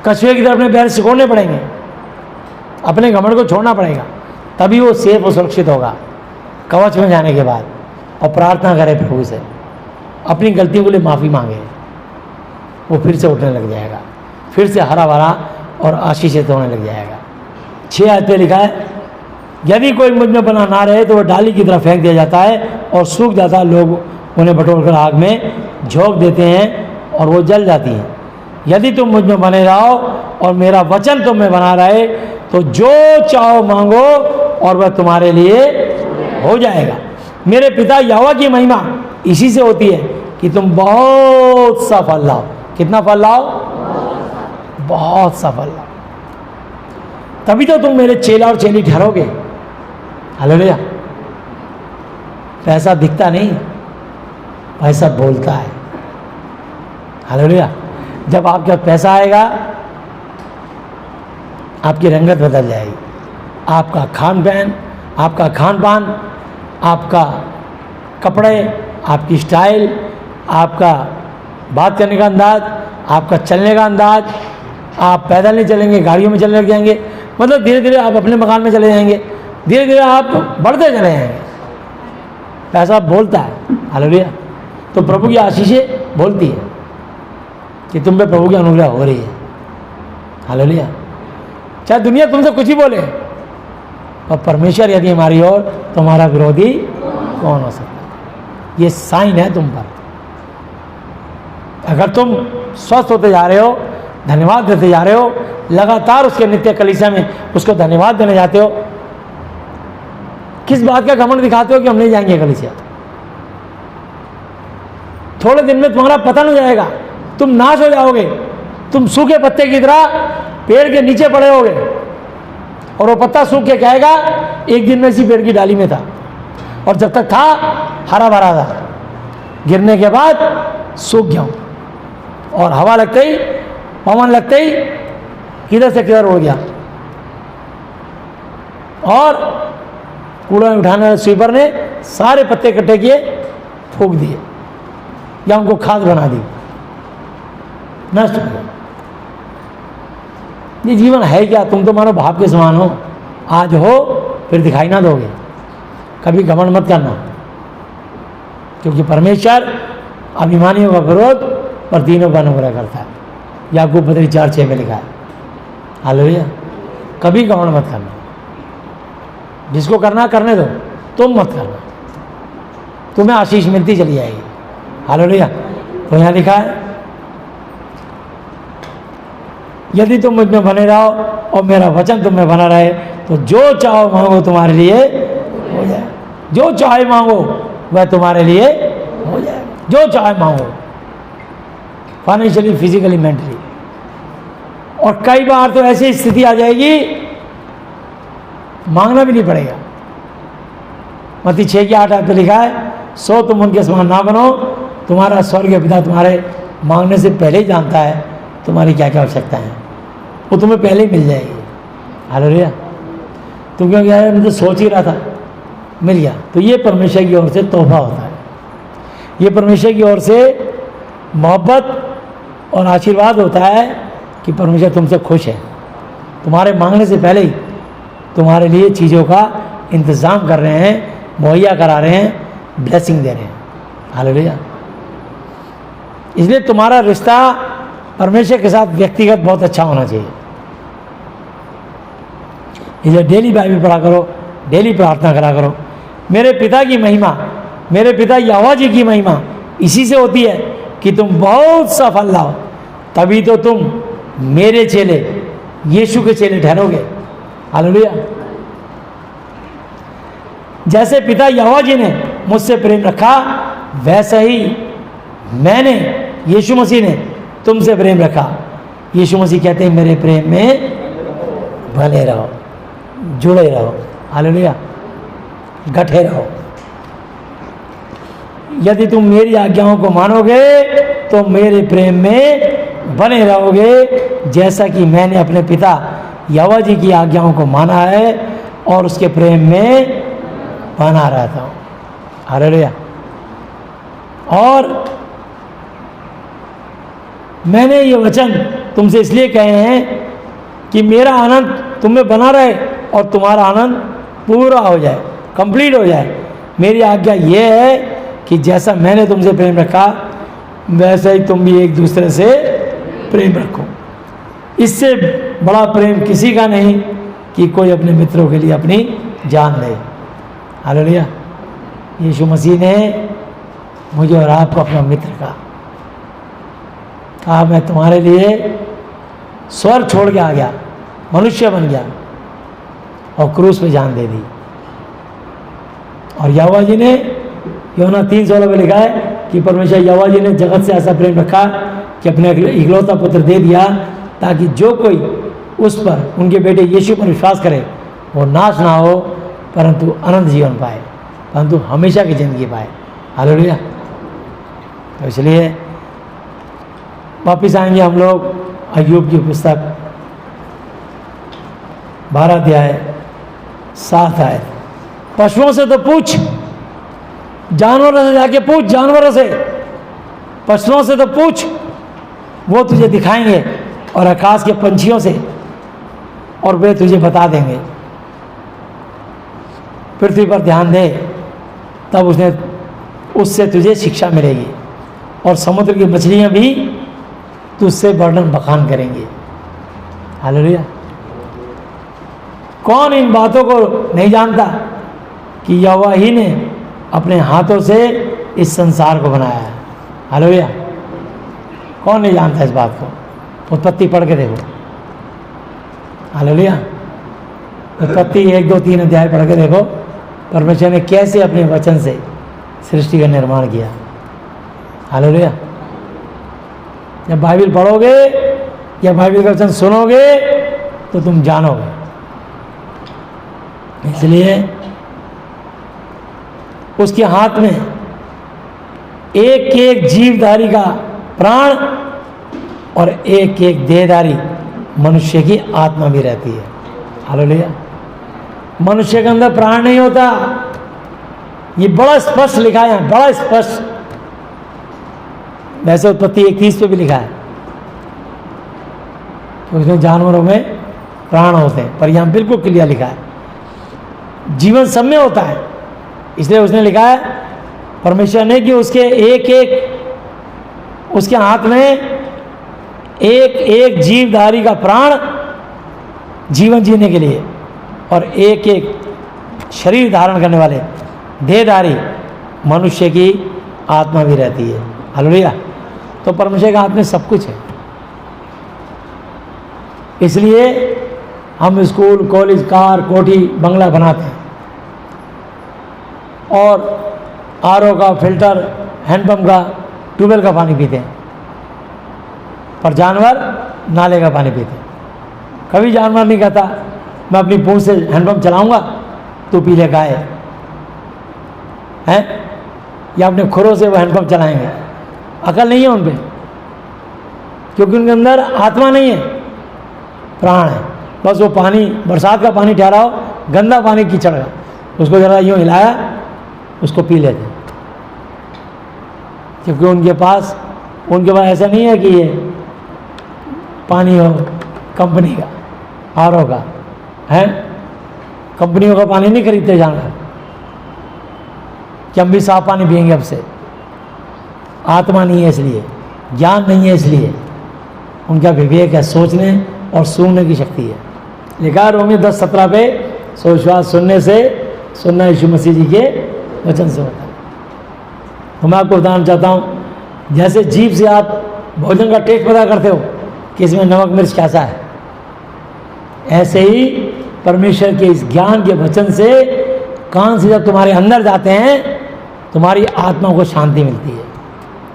कछुए की तरह अपने पैर सिकोड़ने पड़ेंगे, अपने घमंड को छोड़ना पड़ेगा, तभी वो सेफ और सुरक्षित होगा कवच में जाने के बाद। और प्रार्थना करे प्रभु से, अपनी गलतियों के लिए माफ़ी मांगे, वो फिर से उठने लग जाएगा, फिर से हरा भरा और आशीषित होने लग जाएगा। 6 आयत पे लिखा है, यदि कोई मुझ में बना ना रहे तो वह डाली की तरह फेंक दिया जाता है और सूख जाता है, लोग उन्हें बटोर कर आग में झोंक देते हैं और वो जल जाती हैं। यदि तुम मुझ में बने रहो और मेरा वचन तुम में बना रहे तो जो चाहो मांगो और वह तुम्हारे लिए हो जाएगा। मेरे पिता यहोवा की महिमा इसी से होती है कि तुम बहुत सा फल लाओ। कितना फल लाओ? बहुत सा फल लाओ, तभी तो तुम मेरे चेला और चेली ठहरोगे। हालेलुया। पैसा दिखता नहीं, पैसा बोलता है। हालेलुया। जब आपके पास पैसा आएगा आपकी रंगत बदल जाएगी, आपका खान पान, आपका कपड़े, आपकी स्टाइल, आपका बात करने का अंदाज, आपका चलने का अंदाज। आप पैदल नहीं चलेंगे, गाड़ियों में चलने लग जाएंगे। मतलब धीरे धीरे आप अपने मकान में चले जाएंगे, धीरे धीरे आप बढ़ते चले जाएंगे। पैसा बोलता है। हालेलुया। तो प्रभु की आशीषें बोलती है कि तुम पे प्रभु की अनुग्रह हो रही है। हालेलुया। चाहे दुनिया तुमसे कुछ ही बोले, और परमेश्वर यदि हमारी ओर तो हमारा विरोधी कौन हो सकता है? ये साइन है तुम पर। अगर तुम स्वस्थ होते जा रहे हो, धन्यवाद देते जा रहे हो, लगातार उसके नित्य कलीसिया में उसको धन्यवाद देने जाते हो, किस बात का घमंड दिखाते हो कि हम नहीं जाएंगे कलीसिया? थोड़े दिन में तुम्हारा पतन हो जाएगा, तुम नाश हो जाओगे, तुम सूखे पत्ते की तरह पेड़ के नीचे पड़े होगे और वो पत्ता सूख के कहेगा एक दिन में इसी पेड़ की डाली में था, और जब तक था हरा भरा था, गिरने के बाद सूख गया और हवा लगते ही, पवन लगते ही किधर से किधर उड़ गया। और कूड़ा उठाने वाले स्वीपर ने सारे पत्ते इकट्ठे किए, फूंक दिए या उनको खाद बना दी, नष्ट हो गया। ये जीवन है क्या? तुम तो मानो भाव के समान हो, आज हो फिर दिखाई ना दोगे। कभी घमंड मत करना, क्योंकि परमेश्वर अभिमानियों का विरोध और दीनों का अनुग्रह करता है। याकूब पत्री 4:6 में लिखा है। हालेलुया। कभी घमंड मत करना, जिसको करना करने दो, तुम मत करना, तुम्हें आशीष मिलती चली जाएगी। हालेलुया। तो यहाँ लिखा है यदि तुम मुझ में बने रहो और मेरा वचन तुम में बना रहे तो जो चाहो मांगो तुम्हारे लिए हो जाए। जो चाहे मांगो वह तुम्हारे लिए हो जाए। जो चाहे मांगो, फाइनेंशियली, फिजिकली, मेंटली। और कई बार तो ऐसी स्थिति आ जाएगी मांगना भी नहीं पड़ेगा। मत्ती 6:8 पे लिखा है, सो तुम उनके समान ना बनो, तुम्हारा स्वर्गीय पिता तुम्हारे मांगने से पहले ही जानता है तुम्हारी क्या क्या आवश्यकता है, वो तुम्हें पहले ही मिल जाएगी। हालेलुया। तुम क्यों गया? मैं तो सोच ही रहा था, मिल गया। तो ये परमेश्वर की ओर से तोहफा होता है, ये परमेश्वर की ओर से मोहब्बत और आशीर्वाद होता है कि परमेश्वर तुमसे खुश है, तुम्हारे मांगने से पहले ही तुम्हारे लिए चीज़ों का इंतज़ाम कर रहे हैं, मुहैया करा रहे हैं, ब्लेसिंग दे रहे हैं। हालेलुया। इसलिए तुम्हारा रिश्ता परमेश्वर के साथ व्यक्तिगत बहुत अच्छा होना चाहिए। इसलिए डेली बाइबल पढ़ा करो, डेली प्रार्थना करा करो। मेरे पिता की महिमा, मेरे पिता यहोवा जी की महिमा इसी से होती है कि तुम बहुत सा फल लाओ, तभी तो तुम मेरे चेले, यीशु के चेले ठहरोगे। हालेलुया। जैसे पिता यहोवा जी ने मुझसे प्रेम रखा, वैसे ही मैंने, यीशु मसीह ने तुमसे प्रेम रखा। यीशु मसीह कहते हैं मेरे प्रेम में बने रहो, जुड़े रहो। हालेलुया। गठे रहो। यदि तुम मेरी आज्ञाओं को मानोगे तो मेरे प्रेम में बने रहोगे, जैसा कि मैंने अपने पिता यहोवा जी की आज्ञाओं को माना है और उसके प्रेम में बना रहता हूँ। हालेलुया। और मैंने ये वचन तुमसे इसलिए कहे हैं कि मेरा आनंद तुम में बना रहे और तुम्हारा आनंद पूरा हो जाए, कंप्लीट हो जाए। मेरी आज्ञा ये है कि जैसा मैंने तुमसे प्रेम रखा वैसे ही तुम भी एक दूसरे से प्रेम रखो। इससे बड़ा प्रेम किसी का नहीं कि कोई अपने मित्रों के लिए अपनी जान दे। हालेलुया। यीशु मसीह ने मुझे और आपको अपना मित्र कहा मैं तुम्हारे लिए स्वर्ग छोड़ के आ गया, मनुष्य बन गया और क्रूस पे जान दे दी। और यहोवा जी ने यूहन्ना 3:16 में लिखा है कि परमेश्वर यहोवा जी ने जगत से ऐसा प्रेम रखा कि अपने इकलौता पुत्र दे दिया ताकि जो कोई उस पर, उनके बेटे यीशु पर विश्वास करे वो नाश ना हो परंतु अनंत जीवन पाए, परंतु हमेशा की ज़िंदगी पाए। हालेलुया। तो इसलिए वापिस आएंगे हम लोग अय्यूब की पुस्तक 12 अध्याय 7 आयत। पशुओं से तो पूछ, जानवरों से जाके पूछ, जानवरों से, पशुओं से तो पूछ, वो तुझे दिखाएंगे, और आकाश के पंछियों से, और वे तुझे बता देंगे। पृथ्वी पर ध्यान दे, तब उससे तुझे शिक्षा मिलेगी, और समुद्र की मछलियां भी तुझसे वर्णन बखान करेंगी। हालेलुया। कौन इन बातों को नहीं जानता कि यहोवा ही ने अपने हाथों से इस संसार को बनाया है। हालेलुया। कौन नहीं जानता इस बात को? उत्पत्ति पढ़ के देखो। हालेलुया। उत्पत्ति 1, 2, 3 अध्याय पढ़ के देखो, परमेश्वर ने कैसे अपने वचन से सृष्टि का निर्माण किया। हालेलुया। जब बाइबल पढ़ोगे या बाइबल का वचन सुनोगे तो तुम जानोगे। इसलिए उसके हाथ में एक एक जीवधारी का प्राण और एक एक देहधारी मनुष्य की आत्मा भी रहती है। हालेलुया। मनुष्य के अंदर प्राण नहीं होता, ये बड़ा स्पष्ट लिखा है, बड़ा स्पष्ट। वैसे उत्पत्ति 1:30 पे भी लिखा है तो उसमें जानवरों में प्राण होते हैं, पर यहाँ बिल्कुल क्लियर लिखा है जीवन सब में होता है। इसलिए उसने लिखा है परमेश्वर ने कि उसके एक एक, उसके हाथ में एक एक जीवधारी का प्राण जीवन जीने के लिए, और एक एक शरीर धारण करने वाले देहधारी मनुष्य की आत्मा भी रहती है। हालेलुया। तो परमेश्वर के हाथ में सब कुछ है। इसलिए हम स्कूल, कॉलेज, कार, कोठी, बंगला बनाते हैं, और आरओ का, फिल्टर, हैंडपंप का, ट्यूबवेल का पानी पीते हैं, पर जानवर नाले का पानी पीते हैं। कभी जानवर नहीं कहता मैं अपनी पूंछ से हैंडपंप चलाऊंगा तो पी ले गाय हैं, या अपने खुरों से वो हैंडपंप चलाएंगे। अकल नहीं है उन पर, क्योंकि उनके अंदर आत्मा नहीं है, प्राण है। बस वो पानी, बरसात का पानी ठहराओ, गंदा पानी कीचड़ का, उसको ज़रा यूँ हिलाया, उसको पी लेते। क्योंकि उनके पास ऐसा नहीं है कि ये पानी हो कंपनी का, आरओ का है। कंपनियों का पानी नहीं खरीदते जानवर कि हम भी साफ पानी पिएंगे अब से। आत्मा नहीं है इसलिए, ज्ञान नहीं है इसलिए, उनका विवेक है, सोचने और सुनने की शक्ति है। लिखा रोमी 10:17 पे, सो विश्वास सुनने से, सुनना यीशु मसीह जी के वचन से होता है। तो मैं आपको बताना चाहता हूँ, जैसे जीभ से आप भोजन का टेस्ट पता करते हो कि इसमें नमक मिर्च कैसा है, ऐसे ही परमेश्वर के इस ज्ञान के वचन से कान से जब तुम्हारे अंदर जाते हैं, तुम्हारी आत्मा को शांति मिलती है।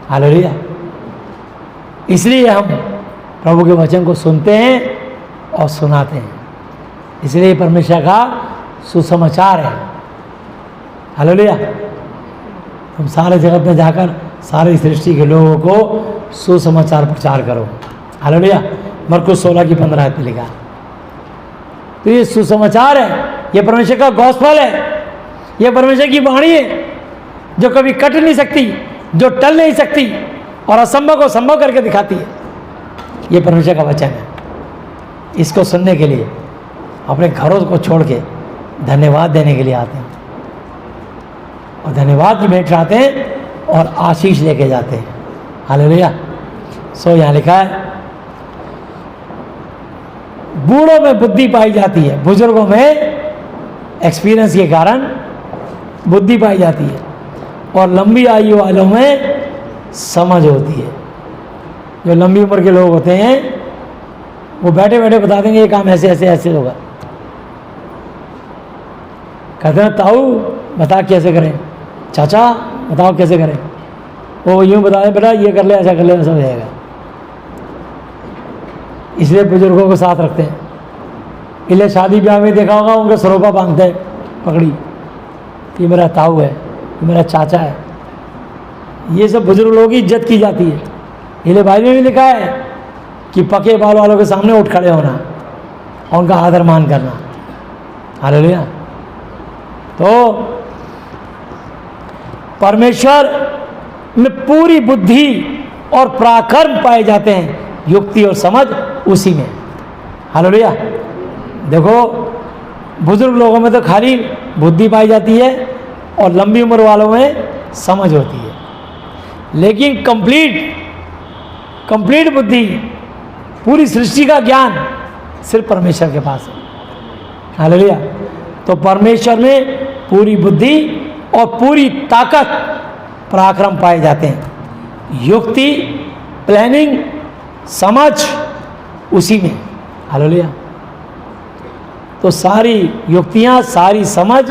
हालेलुया। इसलिए हम प्रभु के वचन को सुनते हैं और सुनाते हैं। इसलिए परमेश्वर का सुसमाचार है। हालेलुया। तुम सारे जगत में जाकर सारी सृष्टि के लोगों को सुसमाचार प्रचार करो। हालेलुया। मरकुस 16:15 पे लिखा। तो ये सुसमाचार है, ये परमेश्वर का गॉस्पेल है, ये परमेश्वर की वाणी है जो कभी कट नहीं सकती, जो टल नहीं सकती, और असंभव को संभव करके दिखाती है। ये परमेश्वर का वचन है। इसको सुनने के लिए अपने घरों को छोड़ के धन्यवाद देने के लिए आते हैं, और धन्यवाद की भेंट चढ़ाते हैं और आशीष लेके जाते हैं। हालेलुया। सो यहाँ लिखा है, बूढ़ों में बुद्धि पाई जाती है, बुजुर्गों में एक्सपीरियंस के कारण बुद्धि पाई जाती है, और लंबी आयु वालों में समझ होती है। जो लंबी उम्र के लोग होते हैं वो बैठे बैठे बता देंगे ये काम ऐसे ऐसे ऐसे होगा। कहते हैं ताऊ बता कैसे करें, चाचा बताओ कैसे करें, वो यूँ बता दें बेटा ये कर ले ऐसा कर ले ऐसा हो जाएगा। इसलिए बुजुर्गों को साथ रखते हैं। इसलिए शादी ब्याह में देखा होगा उनके सरोपा बांधते हैं पकड़ी, ये मेरा ताऊ है, ये मेरा चाचा है। ये सब बुजुर्ग लोगों की इज्जत की जाती है। इसलिए भाई में भी लिखा है कि पके बाल वालों के सामने उठ खड़े होना और उनका आदर मान करना। हालेलुया। तो परमेश्वर में पूरी बुद्धि और पराक्रम पाए जाते हैं, युक्ति और समझ उसी में। हालेलुया। देखो बुजुर्ग लोगों में तो खाली बुद्धि पाई जाती है और लंबी उम्र वालों में समझ होती है, लेकिन कंप्लीट बुद्धि, पूरी सृष्टि का ज्ञान सिर्फ परमेश्वर के पास है। हालेलुया। तो परमेश्वर में पूरी बुद्धि और पूरी ताकत पराक्रम पाए जाते हैं, युक्ति प्लानिंग समझ उसी में। हालेलुया। तो सारी युक्तियाँ सारी समझ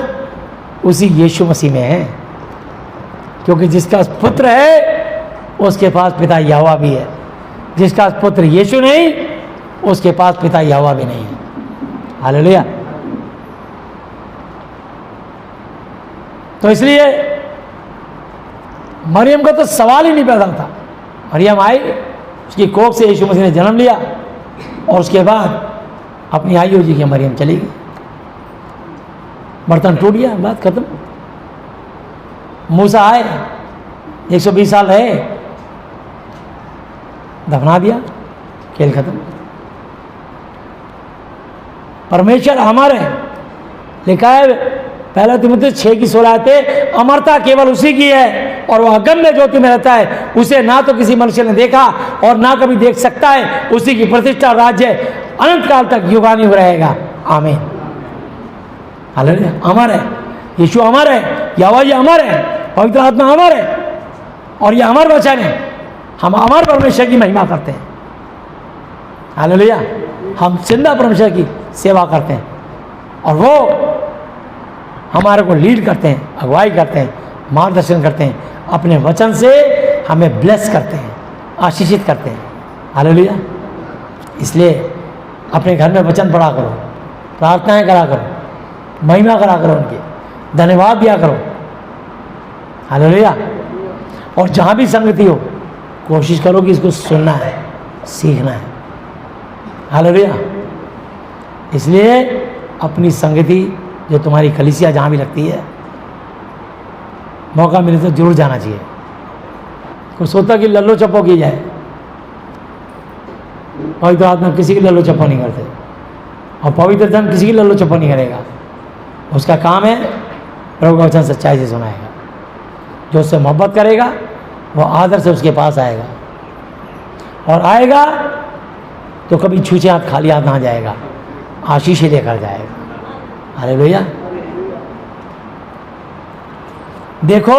उसी यीशु मसीह में है, क्योंकि जिसका पुत्र है उसके पास पिता यहोवा भी है, जिसका पुत्र यीशु नहीं उसके पास पिता यहोवा भी नहीं है। हालेलुया। तो इसलिए मरियम का तो सवाल ही नहीं पैदा था। मरियम आई, उसकी कोख से यीशु मसीह ने जन्म लिया और उसके बाद अपनी आयु जी की मरियम चली गई, बर्तन टूट गया, बात खत्म। मूसा आए 120 साल रहे, दफना दिया, खेल खत्म। परमेश्वर हमारे लिखा है पहला तिमुथियुस 6:16, अमरता केवल उसी की है और वह अगम्य ज्योति में रहता है, उसे ना तो किसी मनुष्य ने देखा और ना कभी देख सकता है। उसी की प्रतिष्ठा राज्य अनंत काल तक युगानुयुग रहेगा। आमीन। हालेलुया। अमर है यीशु, अमर है यहोवा जी, अमर है पवित्र आत्मा, अमर है और ये अमर वचन है। हम अमर परमेश्वर की महिमा करते हैं। हालेलुया। हम जिंदा परमेश्वर की सेवा करते हैं और वो हमारे को लीड करते हैं, अगुवाई करते हैं, मार्गदर्शन करते हैं, अपने वचन से हमें ब्लेस करते हैं, आशीषित करते हैं। हालेलुया। इसलिए अपने घर में वचन पढ़ा करो, प्रार्थनाएं करा करो, महिमा करा करो, उनकी धन्यवाद दिया करो। हालेलुया। और जहाँ भी संगति हो कोशिश करो कि इसको सुनना है, सीखना है। हालेलुया। इसलिए अपनी संगति जो तुम्हारी कलीसिया जहाँ भी लगती है, मौका मिले तो जरूर जाना चाहिए। कोई सोचता कि लल्लो चप्पो की जाए, पवित्र आत्मा किसी की लल्लो चप्पो नहीं करते और पवित्र धन किसी की लल्लो चप्पो नहीं करेगा। उसका काम है प्रभु का वचन सच्चाई से सुनाएगा। जो उससे मोहब्बत करेगा वो आदर से उसके पास आएगा, और आएगा तो कभी छूछे हाथ खाली हाथ ना जाएगा, आशीष ही लेकर जाएगा। अरे भैया देखो,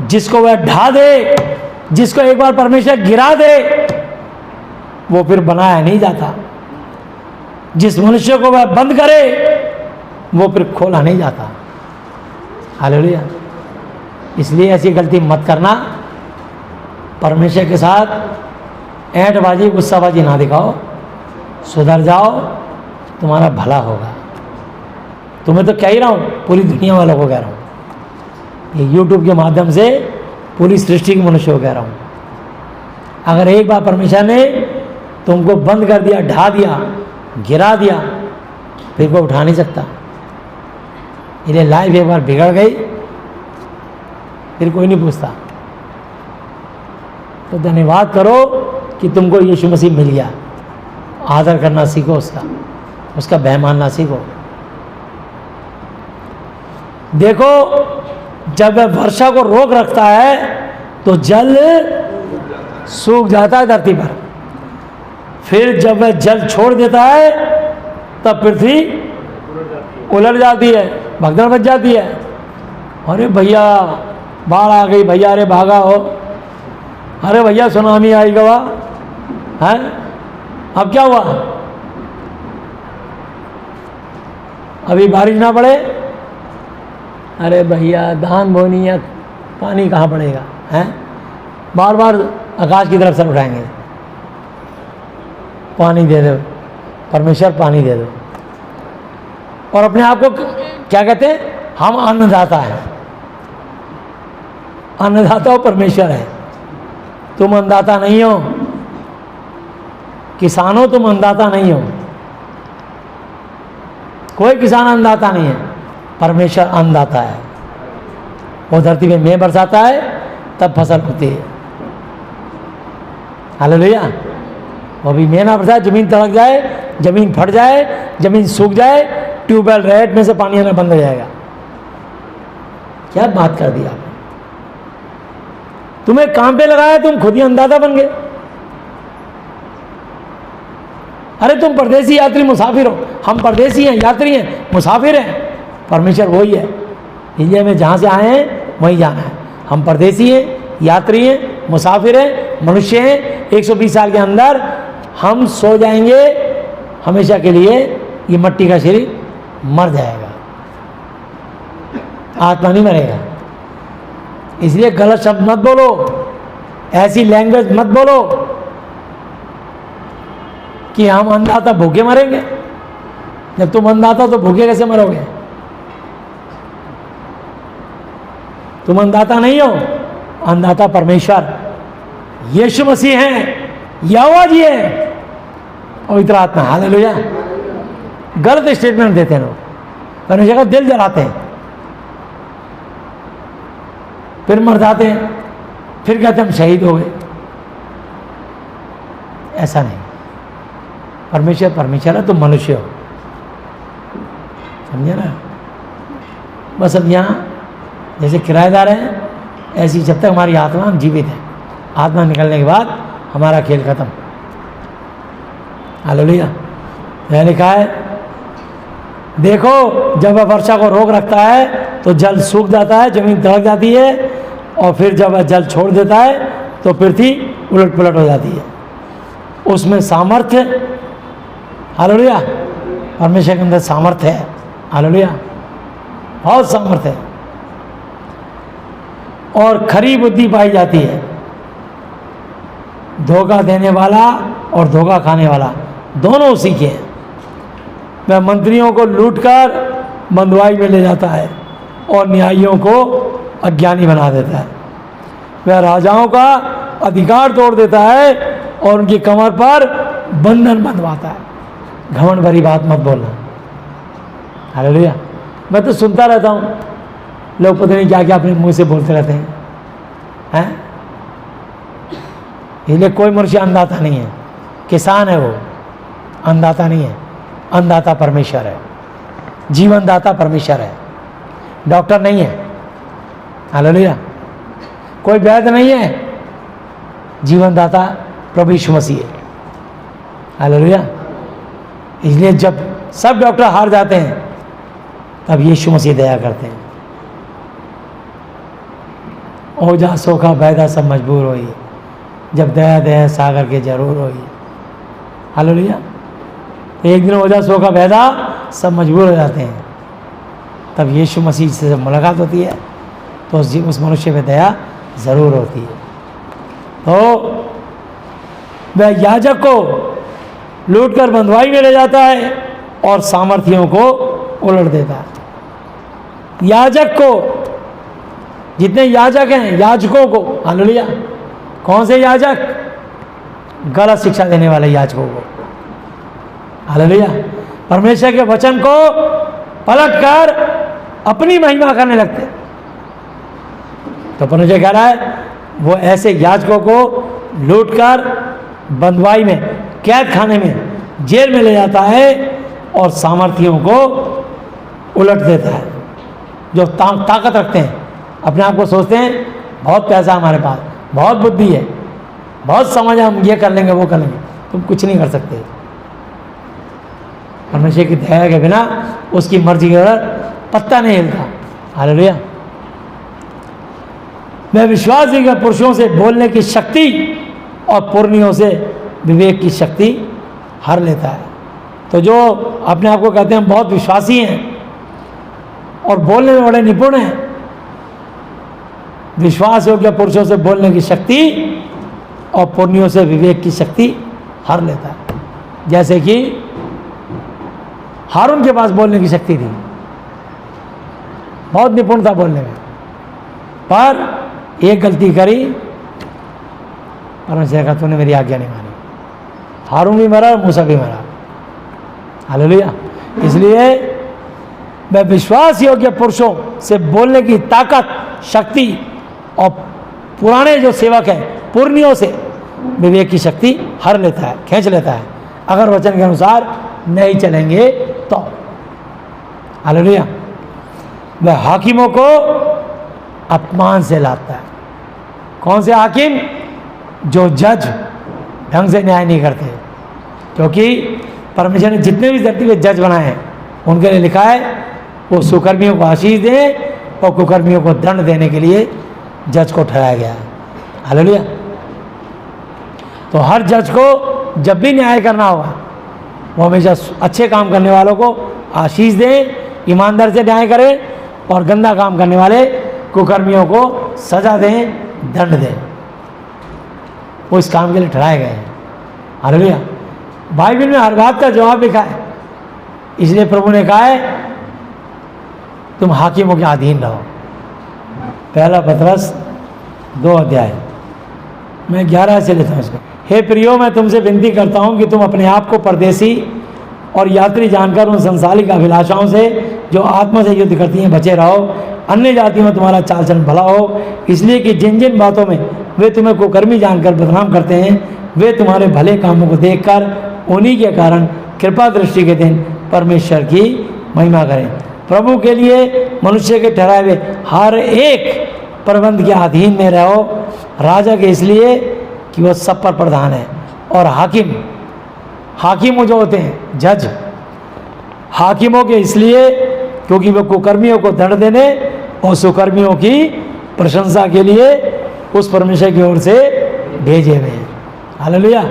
जिसको वह ढा दे, जिसको एक बार परमेश्वर गिरा दे, वो फिर बनाया नहीं जाता। जिस मनुष्य को वह बंद करे वो फिर खोला नहीं जाता। हालेलुया। इसलिए ऐसी गलती मत करना। परमेश्वर के साथ ऐंठबाजी गुस्साबाजी ना दिखाओ, सुधर जाओ, तुम्हारा भला होगा। तुम्हें तो कह ही रहा हूँ, पूरी दुनिया वालों को कह रहा हूँ, ये यूट्यूब के माध्यम से पूरी सृष्टि के मनुष्य को कह रहा हूँ। अगर एक बार परमेश्वर ने तुमको बंद कर दिया, ढा दिया, गिरा दिया, फिर कोई उठा नहीं सकता। इसलिए लाइफ एक बार बिगड़ गई फिर कोई नहीं पूछता। तो धन्यवाद करो कि तुमको यीशु मसीह मिल गया। आदर करना सीखो, उसका भय मानना सीखो। देखो, जब वह वर्षा को रोक रखता है तो जल सूख जाता है धरती पर। फिर जब वह जल छोड़ देता है तब पृथ्वी उलट जाती है, भगदड़ बच जाती है। अरे भैया बाढ़ आ गई भैया, अरे भागा हो, अरे भैया सुनामी आई गवा है, अब क्या हुआ, अभी बारिश ना पड़े, अरे भैया धान बोनी है, पानी कहाँ पड़ेगा है, बार बार आकाश की तरफ सर उठाएंगे, पानी दे दो परमेश्वर, पानी दे दो। और अपने आप को क्या कहते हैं, हम अन्नदाता हैं, अन्नदाता और परमेश्वर है। तुम अन्नदाता नहीं हो, किसान हो, तुम अन्नदाता नहीं हो, कोई किसान अन्नदाता नहीं है, परमेश्वर अन्नदाता है। वो धरती में मेघ बरसाता है तब फसल होती है। हालेलुया। वो भी मेघ ना बरसाए, जमीन तड़क जाए, जमीन फट जाए, जमीन सूख जाए, ट्यूबवेल रेट में से पानी आना बंद हो जाएगा। क्या बात कर दी आपने, तुम्हें काम पे लगाया, तुम खुद ही अन्नदाता बन गए। अरे तुम परदेसी यात्री मुसाफिर हो, हम परदेसी हैं, यात्री हैं, मुसाफिर हैं, परमेश्वर वही है। इंडिया में जहाँ से आए हैं वहीं जाना है। हम परदेसी हैं, यात्री हैं, मुसाफिर हैं, मनुष्य हैं। 120 साल के अंदर हम सो जाएंगे हमेशा के लिए, ये मट्टी का शरीर मर जाएगा, आत्मा नहीं मरेगा। इसलिए गलत शब्द मत बोलो, ऐसी लैंग्वेज मत बोलो कि हम अन्नदाता भूखे मरेंगे। जब तुम अन्नदाता तो भूखे कैसे मरोगे? तुम अन्नदाता नहीं हो, अन्नदाता परमेश्वर यीशु मसीह हैं, यहोवा जी हैं, पवित्र आत्मा। हालेलुया। गलत स्टेटमेंट देते हैं लोग, परमेश्वर का दिल जलाते हैं, फिर मर जाते हैं, फिर कहते हम शहीद हो गए। ऐसा नहीं, परमेश्वर परमेश्वर है, तुम मनुष्य हो, समझे ना। बस अब यहाँ जैसे किराएदार हैं, ऐसी जब तक हमारी आत्मा हम जीवित है, आत्मा निकलने के बाद हमारा खेल खत्म। हालेलुया। यह लिखा है, देखो जब वह वर्षा को रोक रखता है तो जल सूख जाता है, जमीन दड़क जाती है, और फिर जब वह जल छोड़ देता है तो पृथ्वी उलट पुलट हो जाती है। उसमें सामर्थ्य, हालेलुया, परमेश्वर के अंदर सामर्थ्य है। हालेलुया, बहुत सामर्थ्य है। और खरी बुद्धि पाई जाती है। धोखा देने वाला और धोखा खाने वाला दोनों उसी के हैं। वह मंत्रियों को लूटकर बंधुआई में ले जाता है और न्यायियों को अज्ञानी बना देता है। वह राजाओं का अधिकार तोड़ देता है और उनकी कमर पर बंधन बंधवाता है। घमंड भरी बात मत बोलना। हालेलुया। मैं तो सुनता रहता हूँ, लोग पता नहीं क्या क्या अपने मुंह से बोलते रहते हैं। इसलिए कोई मनुष्य अन्नदाता नहीं है, किसान है वो, अन्नदाता नहीं है। अन्नदाता परमेश्वर है, जीवनदाता परमेश्वर है, डॉक्टर नहीं है। हालेलुया। कोई वैद्य नहीं है, जीवनदाता प्रभु यीशु मसीह है। हालेलुया। इसलिए जब सब डॉक्टर हार जाते हैं तब यीशु मसीह दया करते हैं। ओझा सोखा बैदा सब मजबूर होई, जब दया दया सागर के जरूर होई। हालेलुया। तो एक दिन ओझा सोखा बैदा सब मजबूर हो जाते हैं, तब यीशु मसीह से जब मुलाकात होती है तो उस मनुष्य पे दया ज़रूर होती है। तो वह याजक को लूटकर बंधुआई में ले जाता है और सामर्थियों को उलट देता है। याजक को, जितने याजक हैं, याजकों को, हालेलुया, कौन से याजक? गलत शिक्षा देने वाले याजकों को। हालेलुया। परमेश्वर के वचन को पलटकर अपनी महिमा करने लगते। तो परमेश्वर कह रहा है वो ऐसे याजकों को लूटकर बंधुआई में, कैद खाने में, जेल में ले जाता है और सामर्थियों को उलट देता है। जो ताकत रखते हैं, अपने आप को सोचते हैं बहुत पैसा हमारे पास, बहुत बुद्धि है, बहुत समझ है, हम ये कर लेंगे वो कर लेंगे। तुम कुछ नहीं कर सकते। परमेश्वर की दया के बिना उसकी मर्जी के बगैर पत्ता नहीं हिलता। हालेलुया। मैं विश्वासयोग्य पुरुषों से बोलने की शक्ति और पुरनियों से विवेक की शक्ति हर लेता है। तो जो अपने आप को कहते हैं हम बहुत विश्वासी हैं और बोलने में बड़े निपुण हैं, विश्वास योग्य पुरुषों से बोलने की शक्ति और पुरनियों से विवेक की शक्ति हर लेता है। जैसे कि हारून के पास बोलने की शक्ति थी, बहुत निपुण था बोलने में, पर एक गलती करी, परमेश्वर का तूने मेरी आज्ञा नहीं मानी। हारून भी मरा और मूसा भी मरा। हालेलुया। इसलिए मैं विश्वास योग्य पुरुषों से बोलने की ताकत, शक्ति और पुराने जो सेवक हैं पुरनियों से विवेक की शक्ति हर लेता है, खींच लेता है, अगर वचन के अनुसार नहीं चलेंगे तो। हालेलुया। वह हाकिमों को अपमान से लाता है। कौन से हाकिम? जो जज ढंग से न्याय नहीं करते, क्योंकि परमेश्वर ने जितने भी धरती पे जज बनाए हैं उनके लिए लिखा है वो सुकर्मियों को आशीष दें और कुकर्मियों को दंड देने के लिए जज को ठहराया गया है। हालेलुया। तो हर जज को जब भी न्याय करना होगा वो हमेशा अच्छे काम करने वालों को आशीष दें, ईमानदार से न्याय करें, और गंदा काम करने वाले कुकर्मियों को सजा दें, दंड दें। वो इस काम के लिए ठहराए गए हैं। हालेलुया। बाइबल में हर बात का जवाब लिखा है, इसलिए प्रभु ने कहा है तुम हाकिमों के अधीन रहो। पहला पतरस 2 अध्याय, मैं 11 से लेता हूँ इसको। हे प्रियो, मैं तुमसे विनती करता हूँ कि तुम अपने आप को परदेसी और यात्री जानकर उन संसारिक अभिलाषाओं से जो आत्मा से युद्ध करती हैं बचे रहो। अन्य जातियों में तुम्हारा चाल चलन भला हो, इसलिए कि जिन जिन बातों में वे तुम्हें कुकर्मी जानकर बदनाम करते हैं वे तुम्हारे भले कामों को देखकर उन्हीं के कारण कृपा दृष्टि के दिन परमेश्वर की महिमा करें। प्रभु के लिए मनुष्य के ठहराए हुए हर एक प्रबंध के अधीन में रहो, राजा के इसलिए कि वो सब पर प्रधान है, और हाकिम जो होते हैं जज, हाकिमों के इसलिए क्योंकि वो कुकर्मियों को दंड देने और सुकर्मियों की प्रशंसा के लिए उस परमेश्वर की ओर से भेजे हुए हैं। हालेलुया।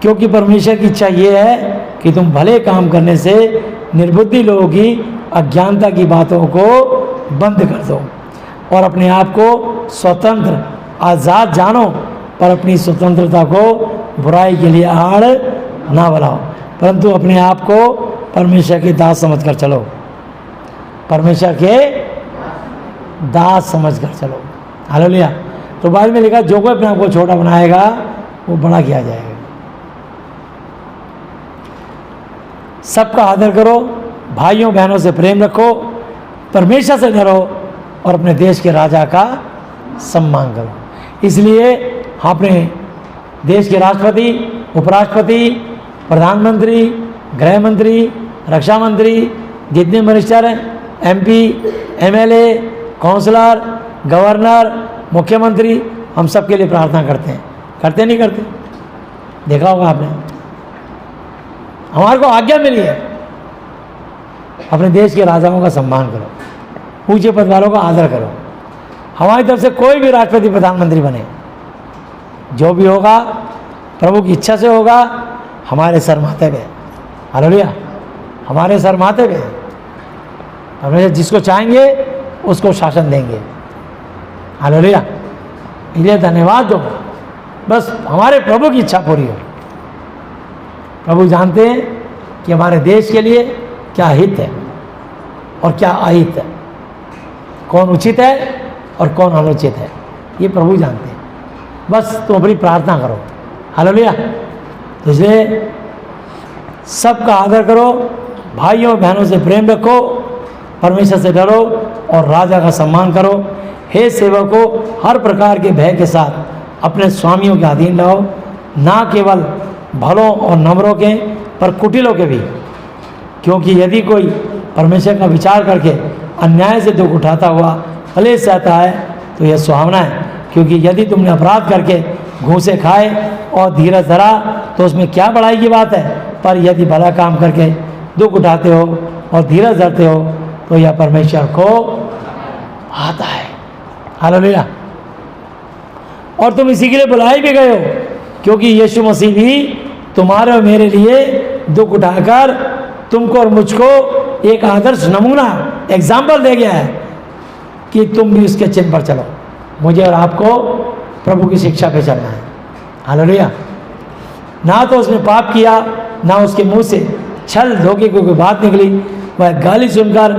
क्योंकि परमेश्वर की इच्छा ये है कि तुम भले काम करने से निर्बुद्धि लोगों की अज्ञानता की बातों को बंद कर दो और अपने आप को स्वतंत्र आज़ाद जानो, पर अपनी स्वतंत्रता को बुराई के लिए आड़ ना बनाओ, परंतु अपने आप को परमेश्वर के दास समझकर चलो। परमेश्वर के दास समझकर चलो। हालेलुया। तो बाद में लिखा जो कोई अपने आप को छोटा बनाएगा वो बड़ा किया जाएगा। सबका आदर करो, भाइयों बहनों से प्रेम रखो, परमेश्वर से डरो और अपने देश के राजा का सम्मान करो। इसलिए अपने देश के राष्ट्रपति, उपराष्ट्रपति, प्रधानमंत्री, गृह मंत्री, रक्षा मंत्री, जितने मिनिस्टर हैं, MP, MLA, काउंसलर, गवर्नर, मुख्यमंत्री, हम सब के लिए प्रार्थना करते हैं। करते नहीं करते? देखा होगा आपने। हमारे को आज्ञा मिली है अपने देश के राजाओं का सम्मान करो, ऊंचे पद वालों का आदर करो। हमारी तरफ से कोई भी राष्ट्रपति प्रधानमंत्री बने, जो भी होगा प्रभु की इच्छा से होगा, हमारे सर माथे पे। हालेलुया। हमारे सर माथे पे हमें जिसको चाहेंगे उसको शासन देंगे। हालेलुया। इसलिए धन्यवाद दो, बस हमारे प्रभु की इच्छा पूरी हो। प्रभु जानते हैं कि हमारे देश के लिए क्या हित है और क्या अहित है, कौन उचित है और कौन अनुचित है, ये प्रभु जानते हैं। बस तुम अपनी प्रार्थना करो। हालेलुया। तो इसलिए सबका आदर करो, भाइयों बहनों से प्रेम रखो, परमेश्वर से डरो और राजा का सम्मान करो। हे सेवकों, हर प्रकार के भय के साथ अपने स्वामियों के अधीन रहो, ना केवल भलों और नम्रों के पर कुटिलों के भी, क्योंकि यदि कोई परमेश्वर का विचार करके अन्याय से दुख उठाता हुआ क्लेश सहता है तो यह सुहावना है। क्योंकि यदि तुमने अपराध करके घूसे खाए और धीरज धरा तो उसमें क्या बड़ाई की बात है। पर यदि भला काम करके दुख उठाते हो और धीरज धरते हो तो यह परमेश्वर को आता है। हालेलुया। और तुम इसी के लिए बुलाए भी गए हो, क्योंकि यीशु मसीह भी तुम्हारे और मेरे लिए दुख उठाकर तुमको और मुझको एक आदर्श नमूना एग्जाम्पल दे गया है कि तुम भी उसके चिन्ह पर चलो। मुझे और आपको प्रभु की शिक्षा पे चलना है। हालेलुया। ना तो उसने पाप किया, ना उसके मुंह से छल धोखे की कोई बात निकली। वह गाली सुनकर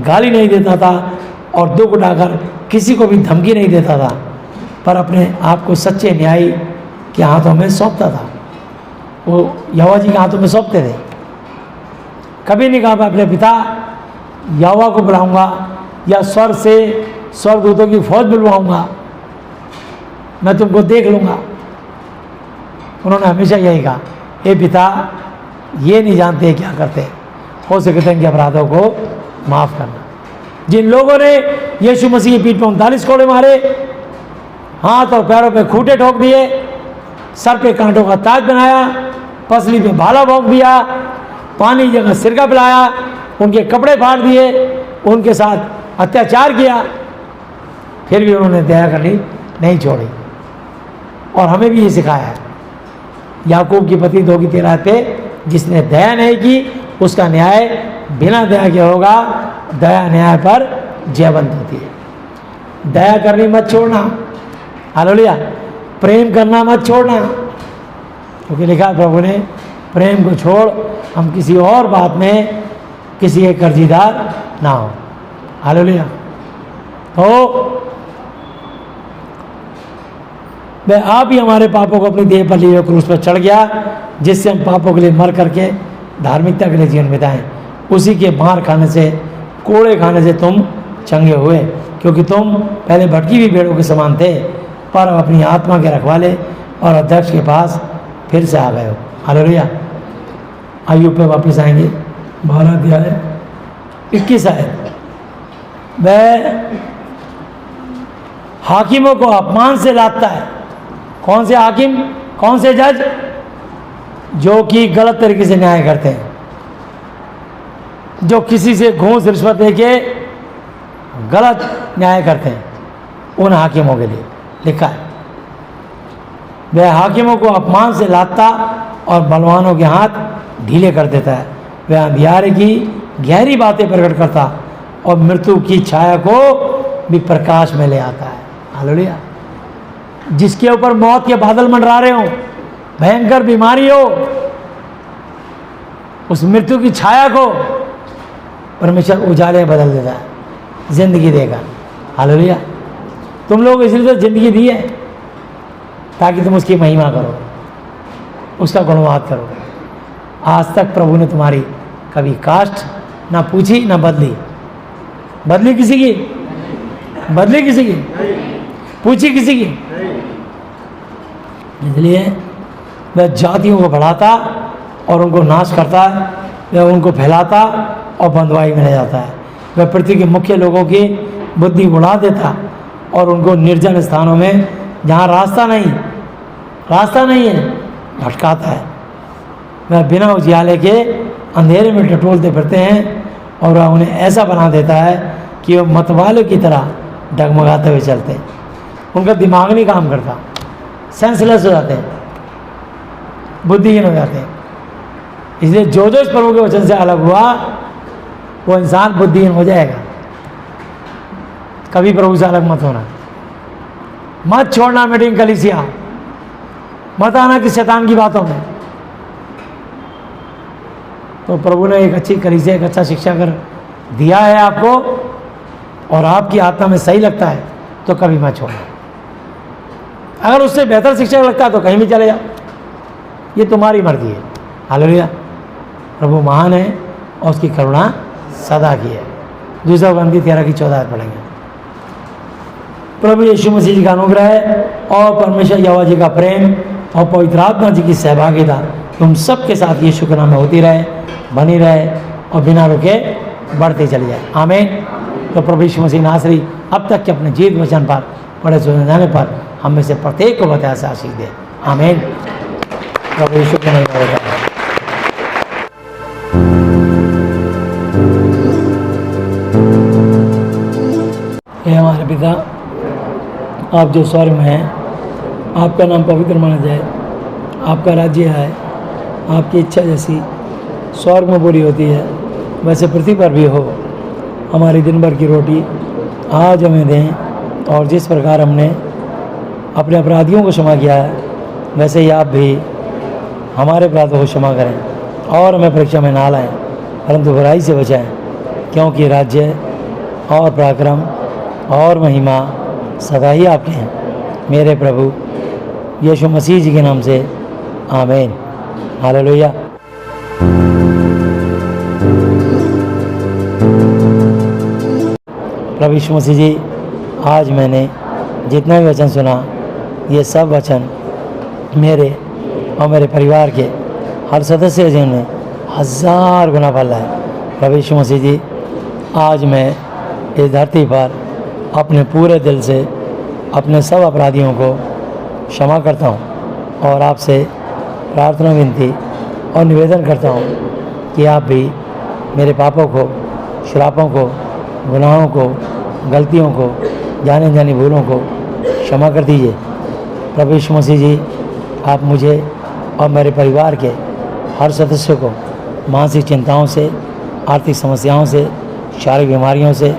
गाली नहीं देता था और दुख उठाकर किसी को भी धमकी नहीं देता था, पर अपने आप को सच्चे न्यायी के हाथों में सौंपता था। वो यहोवा जी के हाथों में सौंपते थे। कभी नहीं कहा मैं अपने पिता यहोवा को बुलाऊंगा या स्वर्ग से स्वर्गदूतों की फौज बुलवाऊंगा, मैं तुमको देख लूँगा। उन्होंने हमेशा यही कहा, हे पिता ये नहीं जानते क्या करते, हो सके तो इनके अपराधों को माफ़ करना। जिन लोगों ने यीशु मसीह की पीठ पर 39 कोड़े मारे, हाथ और पैरों पे खूंटे ठोक दिए, सर पे कांटों का ताज बनाया, पसली पे भाला भोंक दिया, पानी जगह सिरका पिलाया, उनके कपड़े फाड़ दिए, उनके साथ अत्याचार किया, फिर भी उन्होंने दया करनी नहीं छोड़ी। और हमें भी ये सिखाया है, याकूब की पत्नी 2:13 पे, जिसने दया नहीं की उसका न्याय बिना दया के होगा। दया न्याय पर जयवंत होती है। दया करनी मत छोड़ना। हालेलुया। प्रेम करना मत छोड़ना, क्योंकि लिखा है प्रभु ने, प्रेम को छोड़ हम किसी और बात में किसी के कर्जीदार ना हो। हालेलुया। तो वह आप ही हमारे पापों को अपनी देह पर लिए क्रूस पर चढ़ गया, जिससे हम पापों के लिए मर करके धार्मिकता के लिए जीवन बिताएं। उसी के मार खाने से, कोड़े खाने से तुम चंगे हुए, क्योंकि तुम पहले भटकी हुई भेड़ों के समान थे, पर अब अपनी आत्मा के रखवाले और अध्यक्ष के पास फिर से आ गए हो। हालेलुया। अय्यूब पे वापस आएंगे, 12 अध्याय 21 आयत। वह हाकिमों को अपमान से लाता है। कौन से हाकिम, कौन से जज? जो कि गलत तरीके से न्याय करते हैं, जो किसी से घूस रिश्वत लेके गलत न्याय करते हैं, उन हाकिमों के लिए लिखा है, वह हाकिमों को अपमान से लाता और बलवानों के हाथ ढीले कर देता है। वह अंधियारे की गहरी बातें प्रकट करता और मृत्यु की छाया को भी प्रकाश में ले आता है। हालेलुया। जिसके ऊपर मौत के बादल मंडरा रहे हो, भयंकर बीमारी हो, उस मृत्यु की छाया को परमेश्वर उजाले में बदल देता है, जिंदगी देगा। हालेलुया। तुम लोग इसलिए तो जिंदगी दी है ताकि तुम उसकी महिमा करो, उसका गुणवाद करो। आज तक प्रभु ने तुम्हारी कभी कास्ट ना पूछी ना बदली। बदली किसी की? बदली किसी की? पूछी किसी की? इसलिए वह जातियों को बढ़ाता और उनको नाश करता है, वह उनको फैलाता और बंधुआई में ले जाता है। वह पृथ्वी के मुख्य लोगों की बुद्धि उड़ा देता और उनको निर्जन स्थानों में, जहाँ रास्ता नहीं है, भटकाता है। वह बिना उजियाले के अंधेरे में टटोलते फिरते हैं और वह उन्हें ऐसा बना देता है कि वह मतवालों की तरह डगमगाते हुए चलते हैं। उनका दिमाग नहीं काम करता, सेंसलेस हो जाते हैं, बुद्धिहीन हो जाते हैं। इसलिए जो इस प्रभु के वचन से अलग हुआ वो इंसान बुद्धिहीन हो जाएगा। कभी प्रभु से अलग मत होना, मत छोड़ना मीटिंग कलीसिया, मत आना कि शैतान की बातों में। तो प्रभु ने एक अच्छी कलीसिया, एक अच्छा शिक्षा अगर दिया है आपको और आपकी आत्मा में सही लगता है तो कभी मत छोड़ना। अगर उससे बेहतर शिक्षा लगता है तो कहीं भी चले जाओ, ये तुम्हारी मर्जी है। हालेलुया। प्रभु महान है और उसकी करुणा सदा की है। 2 Corinthians 13-14 पढ़ेंगे। प्रभु यीशु मसीह जी का अनुग्रह और परमेश्वर यहोवा जी का प्रेम और पवित्र आत्मा जी की सहभागिता तुम सबके साथ यीशु के नाम में होती रहे, बनी रहे और बिना रुके बढ़ती चली जाए। आमीन। तो प्रभु यीशु मसीह नासरी अब तक के अपने जीवित वचन पर पढ़े सुने जाने पर हम में से प्रत्येक को बताया से आशीष दे। आमीन। प्रभु यीशु के नाम में हे हमारे पिता, आप जो स्वर्ग में हैं, आपका नाम पवित्र माना जाए, आपका राज्य आए, आपकी इच्छा जैसी स्वर्ग में पूरी होती है वैसे पृथ्वी पर भी हो। हमारी दिन भर की रोटी आज हमें दें, और जिस प्रकार हमने अपने अपराधियों को क्षमा किया है वैसे ही आप भी हमारे अपराधों को क्षमा करें, और हमें परीक्षा में ना लाएं परंतु बुराई से बचाएं, क्योंकि राज्य और पराक्रम और महिमा सदा ही आपके हैं, मेरे प्रभु यीशु मसीह जी के नाम से, आमीन। हालेलुया। प्रभु यीशु मसीह जी, आज मैंने जितना भी वचन सुना, ये सब वचन मेरे और मेरे परिवार के हर सदस्य जीवन में 1000 गुना फल है। प्रभु यीशु मसीह जी, आज मैं इस धरती पर अपने पूरे दिल से अपने सब अपराधियों को क्षमा करता हूँ और आपसे प्रार्थना विनती और निवेदन करता हूँ कि आप भी मेरे पापों को, श्रापों को, गुनाहों को, गलतियों को, जाने जानी भूलों को क्षमा कर दीजिए। प्रभु यीशु मसीह जी, आप मुझे और मेरे परिवार के हर सदस्य को मानसिक चिंताओं से, आर्थिक समस्याओं से, शारीरिक बीमारियों से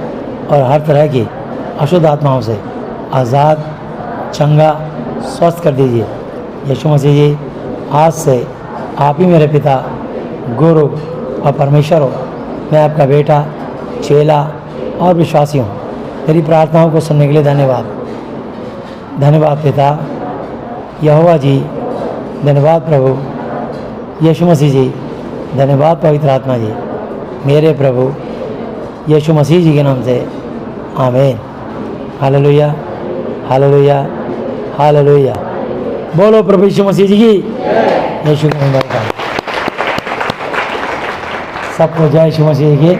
और हर तरह की अशुद्ध आत्माओं से आज़ाद, चंगा, स्वस्थ कर दीजिए। यीशु मसीह जी, आज से आप ही मेरे पिता, गुरु और परमेश्वर हो। मैं आपका बेटा, चेला और विश्वासी हूँ। मेरी प्रार्थनाओं को सुनने के लिए धन्यवाद। धन्यवाद पिता यहोवा जी, धन्यवाद प्रभु यीशु मसीह जी, धन्यवाद पवित्र आत्मा जी, मेरे प्रभु यीशु मसीह जी के नाम से, आमीन। Hallelujah, hallelujah, hallelujah. बोलो प्रभु यीशु मसीह जी की यीशु के नाम में। सबको जय यीशु मसीह की।